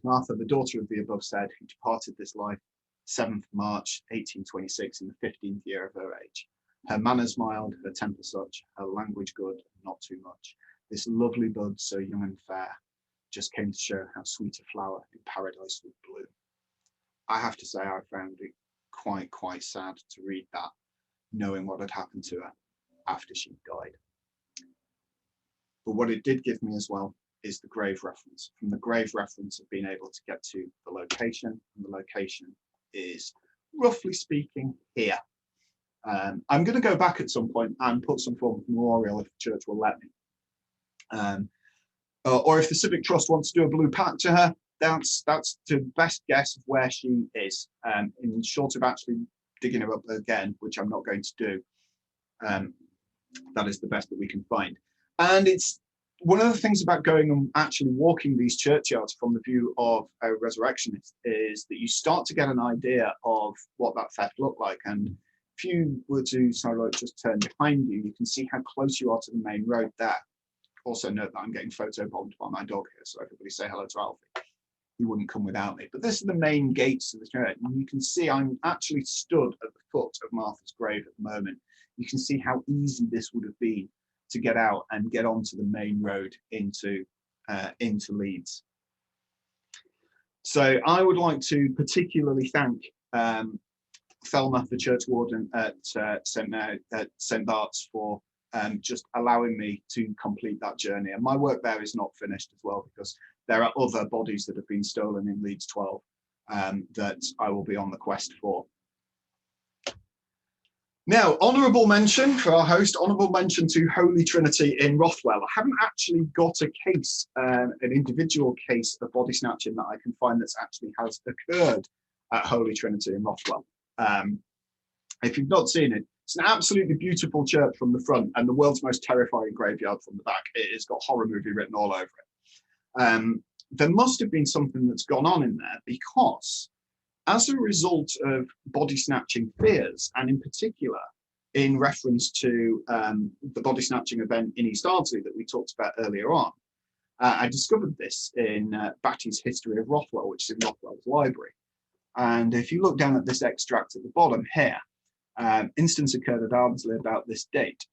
Speaker 2: Martha, the daughter of the above said, who departed this life 7th March 1826 in the 15th year of her age. Her manners mild, her temper such, her language good, not too much. This lovely bud, so young and fair, just came to show how sweet a flower in paradise would bloom. I have to say, I found it quite sad to read that, knowing what had happened to her after she died. But what it did give me as well is the grave reference. From the grave reference, I've been able to get to the location, and the location is, roughly speaking, here. I'm going to go back at some point and put some form of memorial if the church will let me. Or if the Civic Trust wants to do a blue pack to her, that's the best guess of where she is. In short of actually digging her up again, which I'm not going to do, that is the best that we can find. And it's one of the things about going and actually walking these churchyards from the view of a resurrectionist is that you start to get an idea of what that theft looked like. And if you were to just turn behind you, you can see how close you are to the main road there. Also note that I'm getting photobombed by my dog here, so everybody say hello to Alfie. He wouldn't come without me. But this are the main gates of the church, and you can see I'm actually stood at the foot of Martha's grave at the moment. You can see how easy this would have been to get out and get onto the main road into Leeds. So I would like to particularly thank Thelma, the church warden at St. Bart's, for just allowing me to complete that journey. And my work there is not finished as well, because there are other bodies that have been stolen in Leeds 12 that I will be on the quest for. Now, honourable mention for our host, honourable mention to Holy Trinity in Rothwell. I haven't actually got a case, an individual case of body snatching that I can find that's actually has occurred at Holy Trinity in Rothwell. If you've not seen it, it's an absolutely beautiful church from the front and the world's most terrifying graveyard from the back. It has got horror movie written all over it. There must have been something that's gone on in there, because as a result of body snatching fears, and in particular in reference to the body snatching event in East Ardsley that we talked about earlier on, I discovered this in Batty's History of Rothwell, which is in Rothwell's library. And if you look down at this extract at the bottom here, instance occurred at Ardsley about this date.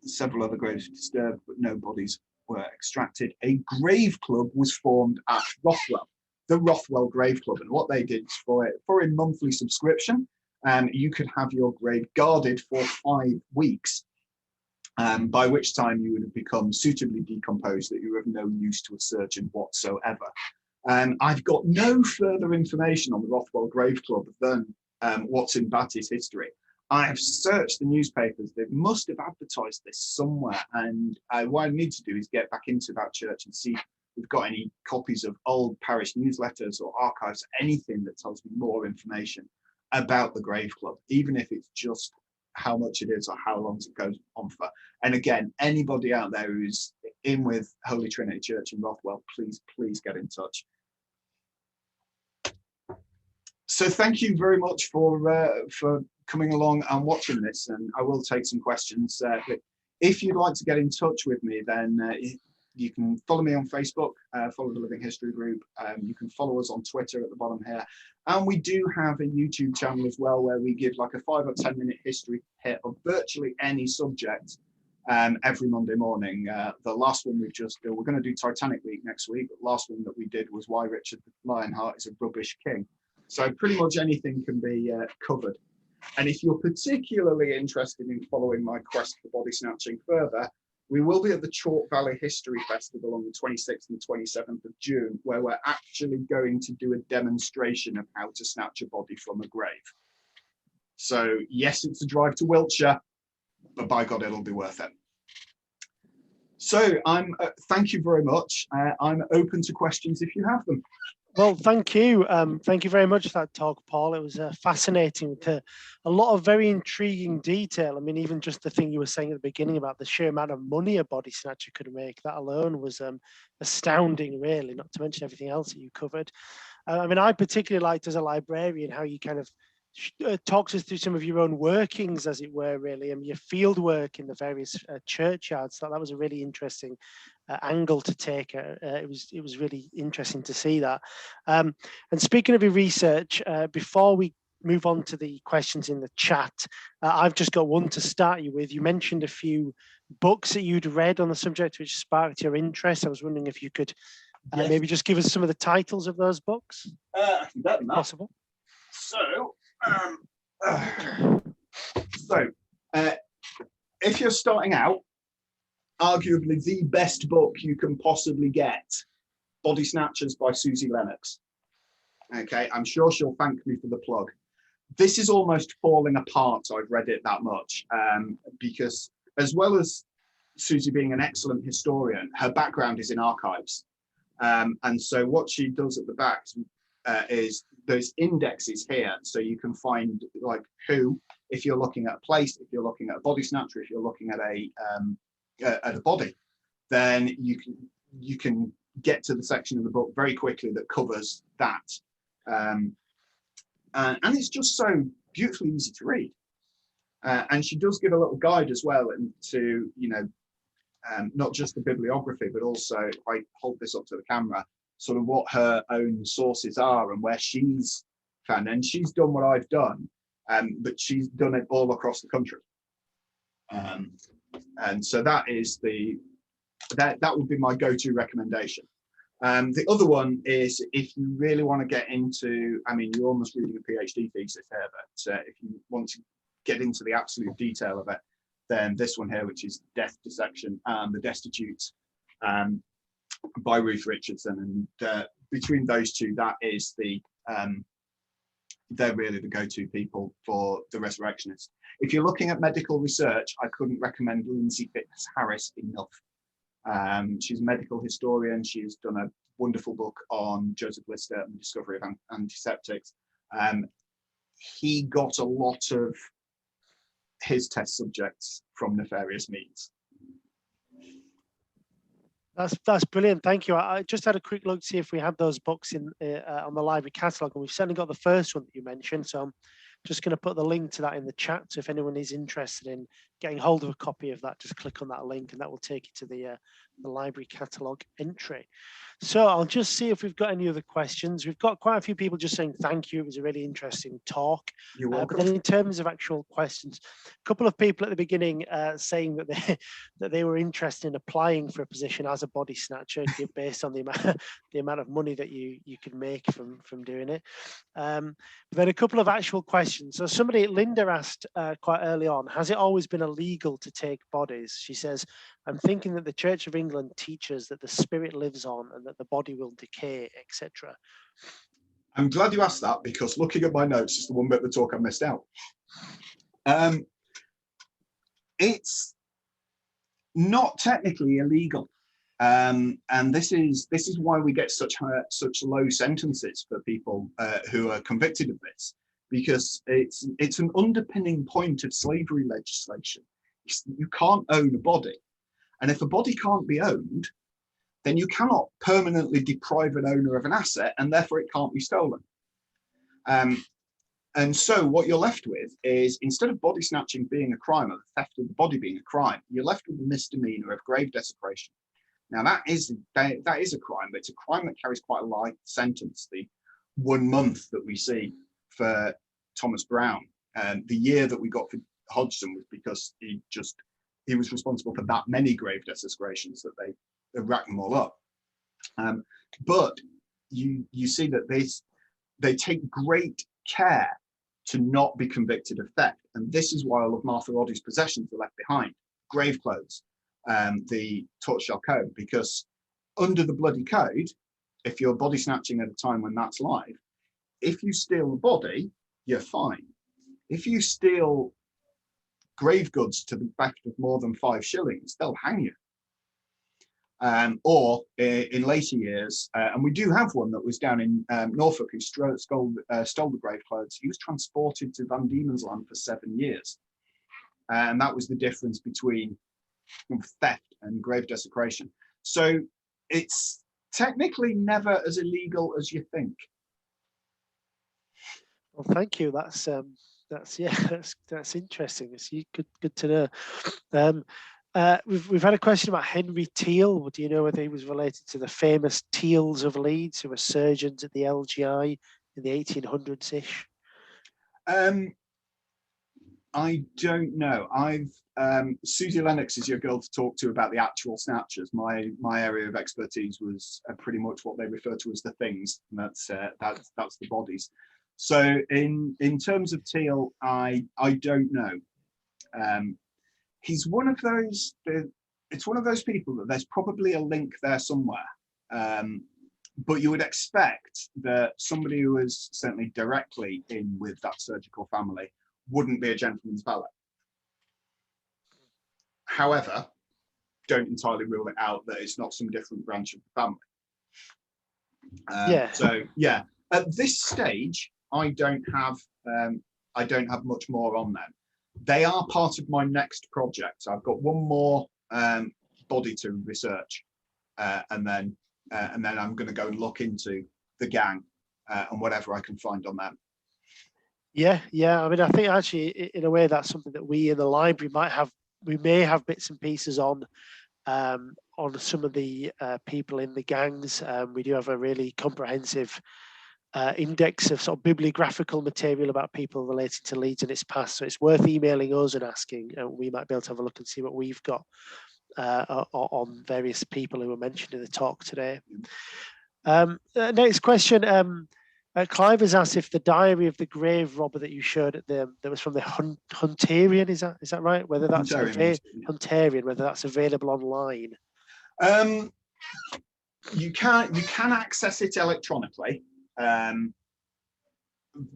Speaker 2: Several other graves were disturbed, but no bodies were extracted. A grave club was formed at Rothwell, the Rothwell Grave Club, and what they did for a monthly subscription, you could have your grave guarded for 5 weeks, by which time you would have become suitably decomposed that you were of no use to a surgeon whatsoever. I've got no further information on the Rothwell Grave Club than what's in Batty's history. I have searched the newspapers. They must have advertised this somewhere, and what I need to do is get back into that church and see if we've got any copies of old parish newsletters or archives, anything that tells me more information about the Grave Club, even if it's just how much it is or how long it goes on for. And again, anybody out there who's in with Holy Trinity Church in Rothwell, please get in touch. So thank you very much for coming along and watching this, and I will take some questions. But if you'd like to get in touch with me, then you can follow me on Facebook, follow the Living History Group. You can follow us on Twitter at the bottom here. And we do have a YouTube channel as well, where we give like a 5 or 10 minute history hit of virtually any subject every Monday morning. The last one we're going to do Titanic Week next week, but the last one that we did was why Richard the Lionheart is a rubbish king. So pretty much anything can be covered. And if you're particularly interested in following my quest for body snatching further, we will be at the Chalk Valley History Festival on the 26th and 27th of June, where we're actually going to do a demonstration of how to snatch a body from a grave. So yes, it's a drive to Wiltshire, but by God, it'll be worth it. So thank you very much. I'm open to questions if you have them.
Speaker 1: Well, thank you. Thank you very much for that talk, Paul. It was fascinating with a lot of very intriguing detail. I mean, even just the thing you were saying at the beginning about the sheer amount of money a body snatcher could make, that alone was astounding, really, not to mention everything else that you covered. I mean, I particularly liked as a librarian how you kind of talked us through some of your own workings, as it were, really, and your field work in the various churchyards. So that was a really interesting angle to take. It was really interesting to see that. And speaking of your research, before we move on to the questions in the chat, I've just got one to start you with. You mentioned a few books that you'd read on the subject which sparked your interest. I was wondering if you could
Speaker 2: Yes.
Speaker 1: maybe just give us some of the titles of those books, if possible.
Speaker 2: So, if you're starting out, arguably the best book you can possibly get, Bodysnatchers by Suzie Lennox. Okay, I'm sure she'll thank me for the plug. This is almost falling apart. I've read it that much because, as well as Suzie being an excellent historian, her background is in archives. And so what she does at the back is those indexes here, so you can find like who, if you're looking at a place, if you're looking at a body snatcher, if you're looking at a body, then you can get to the section of the book very quickly that covers that, and it's just so beautifully easy to read. And she does give a little guide as well into not just the bibliography, but also, if I hold this up to the camera, sort of what her own sources are and where she's found. And she's done what I've done, but she's done it all across the country. And so that is that would be my go-to recommendation. The other one is, if you really want to get into, I mean, you're almost reading a PhD thesis here, but if you want to get into the absolute detail of it, then this one here, which is Dissection and the Destitute, by Ruth Richardson. And between those two, that is they're really the go-to people for the resurrectionist. If you're looking at medical research, I couldn't recommend Lindsay Fitz-Harris enough. She's a medical historian. She's done a wonderful book on Joseph Lister and the discovery of antiseptics. He got a lot of his test subjects from nefarious means.
Speaker 1: That's brilliant. Thank you. I just had a quick look to see if we had those books in on the library catalogue, and we've certainly got the first one that you mentioned. So I'm just going to put the link to that in the chat. So if anyone is interested in getting hold of a copy of that, just click on that link, and that will take you to the library catalogue entry. So I'll just see if we've got any other questions. We've got quite a few people just saying thank you. It was a really interesting talk.
Speaker 2: You're welcome.
Speaker 1: But then in terms of actual questions, a couple of people at the beginning saying that they were interested in applying for a position as a body snatcher based on the amount of money that you could make from doing it. But then a couple of actual questions. So Linda asked quite early on, has it always been illegal to take bodies? She says, I'm thinking that the Church of England teaches that the spirit lives on and that the body will decay, etc.
Speaker 2: I'm glad you asked that, because looking at my notes is the one bit of the talk I missed out. It's not technically illegal, and this is why we get such low sentences for people who are convicted of this, because it's an underpinning point of slavery legislation. You can't own a body. And if a body can't be owned, then you cannot permanently deprive an owner of an asset, and therefore it can't be stolen. And so what you're left with is, instead of body snatching being a crime, or the theft of the body being a crime, you're left with the misdemeanor of grave desecration. Now that is a crime, but it's a crime that carries quite a light sentence. The 1 month that we see for Thomas Brown, the year that we got for Hudson was because he was responsible for that many grave desecrations that they racked them all up. But you see that they take great care to not be convicted of theft, and this is why all of Martha Roddy's possessions are left behind: grave clothes, the tortoiseshell comb, because under the bloody code, if you're body snatching at a time when that's live, if you steal a body, you're fine. If you steal grave goods to the effect of more than 5 shillings, they'll hang you. Or in later years, and we do have one that was down in Norfolk who stole the grave clothes. He was transported to Van Diemen's Land for 7 years. And that was the difference between theft and grave desecration. So it's technically never as illegal as you think.
Speaker 1: Well, thank you. That's interesting. It's good to know. We've had a question about Henry Teal. Do you know whether he was related to the famous Teals of Leeds, who were surgeons at the LGI in the 1800s-ish?
Speaker 2: I don't know. Suzie Lennox is your girl to talk to about the actual snatchers. My area of expertise was pretty much what they refer to as the things, and that's the bodies. So in terms of Teal, I don't know. He's one of those. It's one of those people that there's probably a link there somewhere, but you would expect that somebody who is certainly directly in with that surgical family wouldn't be a gentleman's valet. However, don't entirely rule it out that it's not some different branch of the family. So yeah, at this stage, I don't have much more on them. They are part of my next project. I've got one more body to research, and then I'm going to go and look into the gang and whatever I can find on them.
Speaker 1: Yeah. I mean, I think actually, in a way, that's something that we in the library may have bits and pieces on on some of the people in the gangs. We do have a really comprehensive index of sort of bibliographical material about people relating to Leeds and its past. So it's worth emailing us and asking, and we might be able to have a look and see what we've got on various people who were mentioned in the talk today. Next question. Clive has asked if the diary of the grave robber that you showed at that was from the Hunterian, is that right? Whether that's Hunterian, whether that's available online.
Speaker 2: You can access it electronically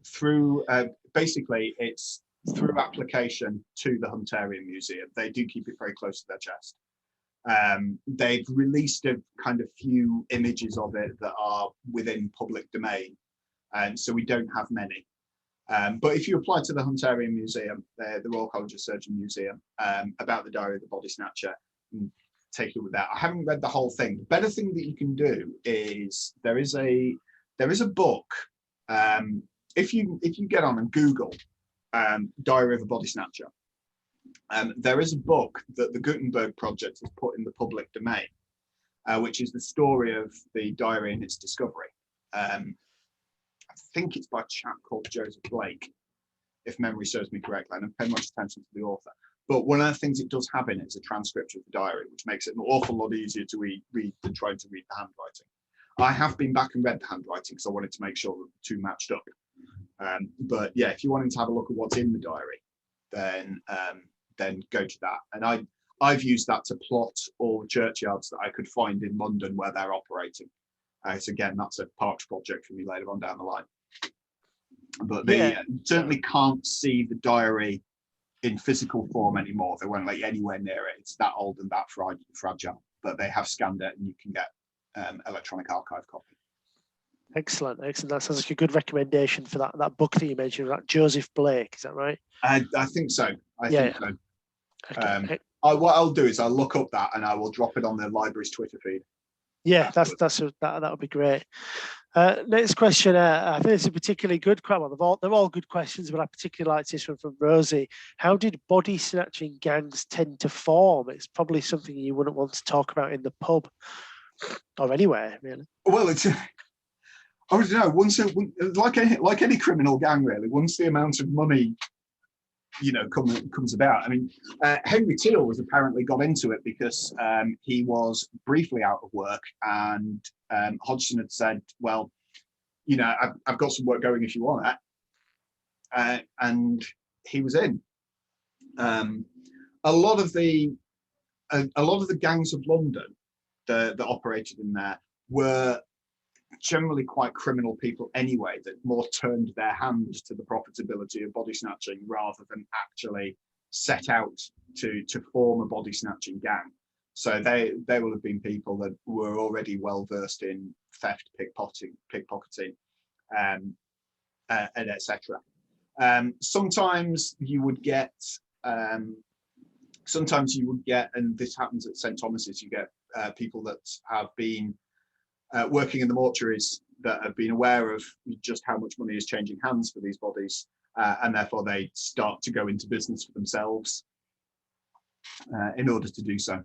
Speaker 2: through basically it's through application to the Hunterian Museum. They do keep it very close to their chest. They've released a kind of few images of it that are within public domain, and so we don't have many. But if you apply to the Hunterian Museum, the Royal College of Surgeons Museum, about the diary of the body snatcher, take it with that. I haven't read the whole thing. The better thing that you can do is there is a book. If you get on and Google diary of a body snatcher, there is a book that the Gutenberg Project has put in the public domain, which is the story of the diary and its discovery. I think it's by a chap called Joseph Blake, if memory serves me correctly. I don't pay much attention to the author. But one of the things it does have in it is a transcript of the diary, which makes it an awful lot easier to read than trying to read the handwriting. I have been back and read the handwriting because I wanted to make sure that the two matched up. But yeah, if you wanted to have a look at what's in the diary, then go to that. And I've used that to plot all the churchyards that I could find in London where they're operating. So again, that's a parks project for me later on down the line. But they certainly can't see the diary in physical form anymore. They won't let you anywhere near it. It's that old and that fragile. But they have scanned it, and you can get electronic archive copy.
Speaker 1: Excellent. That sounds like a good recommendation for that book that you mentioned, that Joseph Blake. Is that right?
Speaker 2: I think so. I think so.
Speaker 1: Okay.
Speaker 2: What I'll do is I'll look up that and I will drop it on the library's Twitter feed.
Speaker 1: Yeah, that would be great. Next question. I think it's a particularly good question. Well, they're all good questions, but I particularly like this one from Rosie. How did body snatching gangs tend to form? It's probably something you wouldn't want to talk about in the pub or anywhere, really.
Speaker 2: Well, it's I don't know. Once like any criminal gang, really, once the amount of money comes about. I mean, Henry Teal was apparently got into it because he was briefly out of work, and Hudson had said, well, I've got some work going if you want it, and he was in. A lot of the gangs of London that operated in there were generally quite criminal people anyway, that more turned their hands to the profitability of body snatching rather than actually set out to form a body snatching gang. So they will have been people that were already well versed in theft, pickpocketing, and etc. Sometimes you would get, and this happens at St Thomas's, you get people that have been working in the mortuaries that have been aware of just how much money is changing hands for these bodies, and therefore they start to go into business for themselves in order to do so.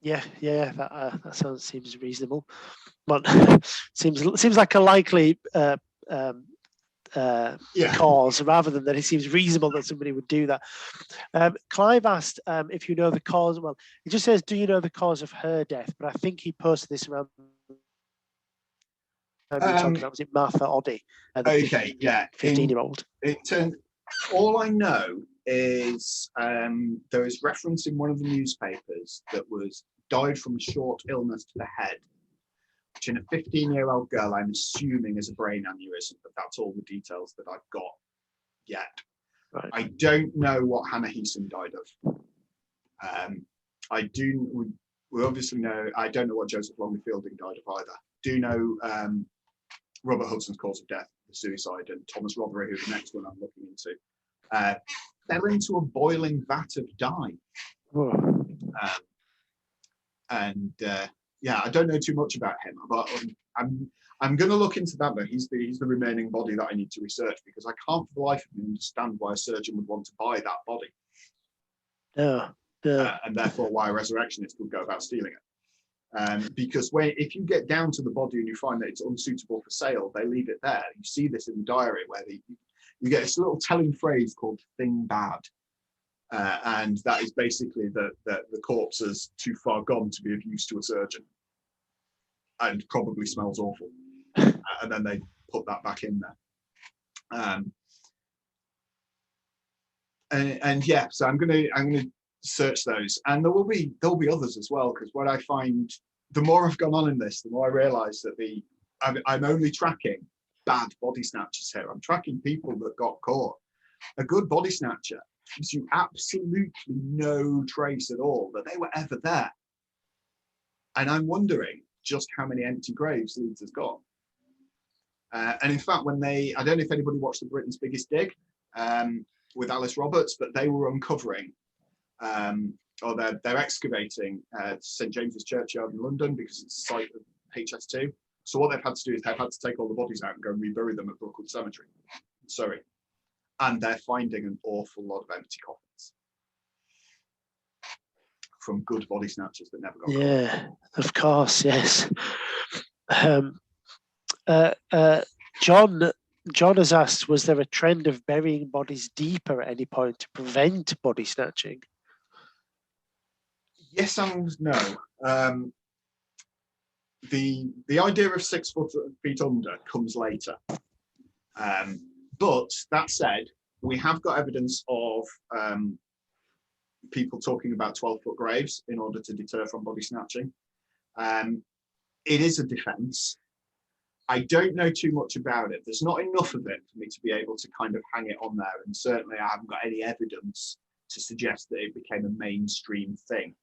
Speaker 1: Yeah, that seems reasonable. But seems like a likely cause, rather than that it seems reasonable that somebody would do that. Clive asked if you know the cause. Well, he just says, do you know the cause of her death? But I think he posted this around. Was it Martha Oddy?
Speaker 2: Okay,
Speaker 1: 15-year-old.
Speaker 2: All I know is there is reference in one of the newspapers that died from a short illness to the head, which in a 15-year-old girl, I'm assuming is a brain aneurysm, but that's all the details that I've got yet. Right. I don't know what Hannah Heason died of. We obviously know, I don't know what Joseph Longley Fielding died of either. Do know Robert Hudson's cause of death, the suicide, and Thomas Rothery, who's the next one I'm looking into, fell into a boiling vat of dye. I don't know too much about him, but I'm going to look into that. But he's the remaining body that I need to research, because I can't for the life of me understand why a surgeon would want to buy that body.
Speaker 1: No,
Speaker 2: and therefore why a resurrectionist would go about stealing it. Because if you get down to the body and you find that it's unsuitable for sale, they leave it there. You see this in the diary where you get this little telling phrase called "thing bad," and that is basically that the corpse is too far gone to be of use to a surgeon, and probably smells awful, and then they put that back in there. And yeah, so I'm gonna search those, and there'll be others as well, because what I find, the more I've gone on in this, the more I realise that I'm only tracking bad body snatchers here. I'm tracking people that got caught. A good body snatcher gives you absolutely no trace at all that they were ever there. And I'm wondering just how many empty graves Leeds has got. And in fact, I don't know if anybody watched the Britain's Biggest Dig with Alice Roberts, but they were uncovering, or they're excavating St James's Churchyard in London because it's a site of HS2. So what they've had to do is they've had to take all the bodies out and go and rebury them at Brookwood Cemetery in Surrey. And they're finding an awful lot of empty coffins from good body snatchers that never got caught.
Speaker 1: Yeah, of course, yes. John has asked, was there a trend of burying bodies deeper at any point to prevent body snatching?
Speaker 2: Yes and no. The idea of 6 feet under comes later. But that said, we have got evidence of people talking about 12-foot graves in order to deter from body snatching. It is a defense. I don't know too much about it. There's not enough of it for me to be able to kind of hang it on there. And certainly I haven't got any evidence to suggest that it became a mainstream thing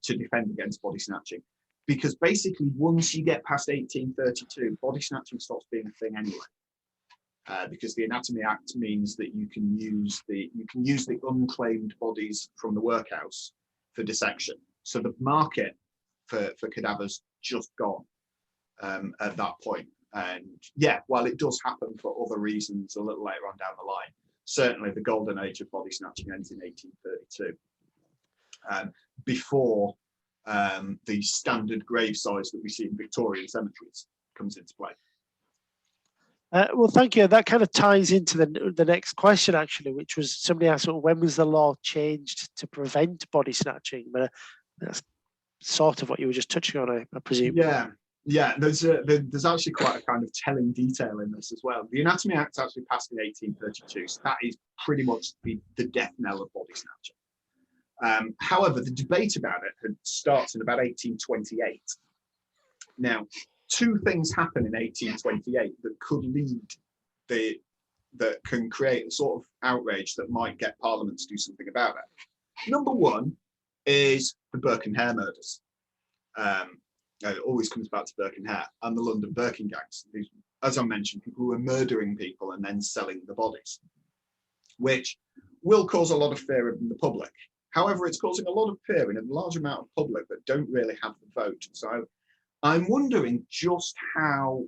Speaker 2: to defend against body snatching. Because basically once you get past 1832, body snatching stops being a thing anyway. Because the Anatomy Act means that you can use the unclaimed bodies from the workhouse for dissection. So the market for cadavers just gone at that point. And yeah, while it does happen for other reasons a little later on down the line, certainly the golden age of body snatching ends in 1832. Before the standard grave size that we see in Victorian cemeteries comes into play.
Speaker 1: Well, thank you. That kind of ties into the next question, actually, which was somebody asked, well, when was the law changed to prevent body snatching? But that's sort of what you were just touching on, I presume.
Speaker 2: Yeah. There's actually quite a kind of telling detail in this as well. The Anatomy Act actually passed in 1832, so that is pretty much the death knell of body snatching. However, the debate about it starts in about 1828. Now, 2 things happen in 1828 that could that can create a sort of outrage that might get Parliament to do something about it. Number 1 is the Birken hair murders. It always comes back to Birken hair and the London Birken gangs. These, as I mentioned, people who are murdering people and then selling the bodies, which will cause a lot of fear in the public. However, it's causing a lot of fear in a large amount of public that don't really have the vote. So I'm wondering just how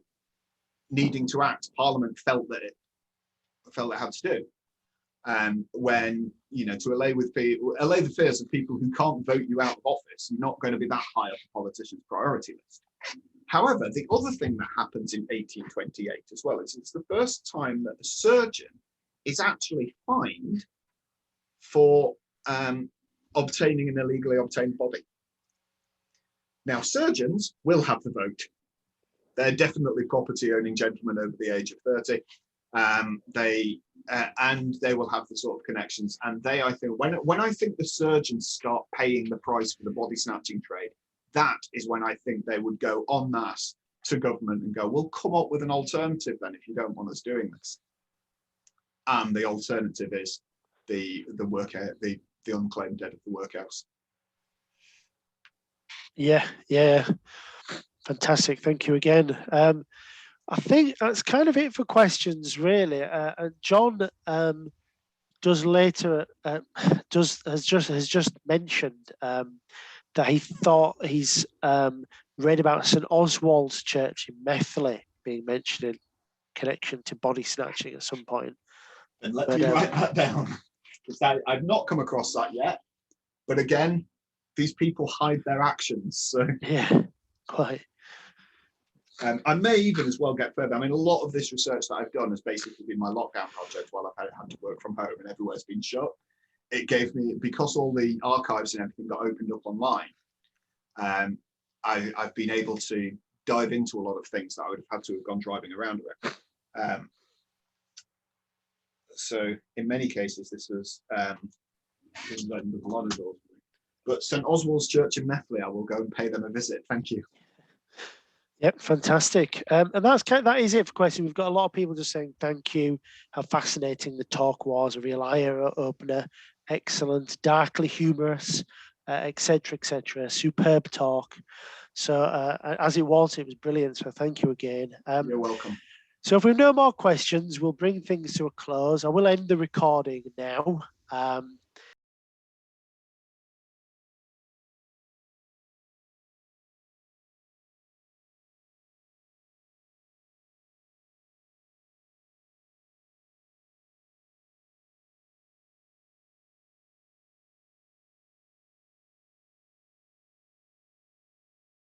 Speaker 2: needing to act Parliament felt that it had to do. When, to allay the fears of people who can't vote you out of office, you're not going to be that high up a politician's priority list. However, the other thing that happens in 1828 as well is it's the first time that a surgeon is actually fined for obtaining an illegally obtained body. Now, surgeons will have the vote. They're definitely property-owning gentlemen over the age of 30. And they will have the sort of connections. And they, I think, when I think the surgeons start paying the price for the body snatching trade, that is when I think they would go en masse to government and go, "We'll come up with an alternative then if you don't want us doing this." And the alternative is the unclaimed dead of the workhouse. Yeah.
Speaker 1: Fantastic. Thank you again. I think that's kind of it for questions, really. John has just mentioned that he thought he's read about St Oswald's Church in Methley being mentioned in connection to body snatching at some point.
Speaker 2: And let me write that down. I've not come across that yet, but again, these people hide their actions. So
Speaker 1: Yeah, quite.
Speaker 2: I may even as well get further. I mean, a lot of this research that I've done has basically been my lockdown project while I've had to work from home and everywhere's been shut. It gave me, because all the archives and everything got opened up online, I've been able to dive into a lot of things that I would have had to have gone driving around with. So in many cases, this was opened up a lot of doors. But St Oswald's Church in Methley, I will go and pay them a visit. Thank you.
Speaker 1: Yep, fantastic. And that is it for questions. We've got a lot of people just saying thank you, how fascinating the talk was, a real eye opener, excellent, darkly humorous, etc., etc. Superb talk. So as it was brilliant. So thank you again.
Speaker 2: You're welcome.
Speaker 1: So if we have no more questions, we'll bring things to a close. I will end the recording now.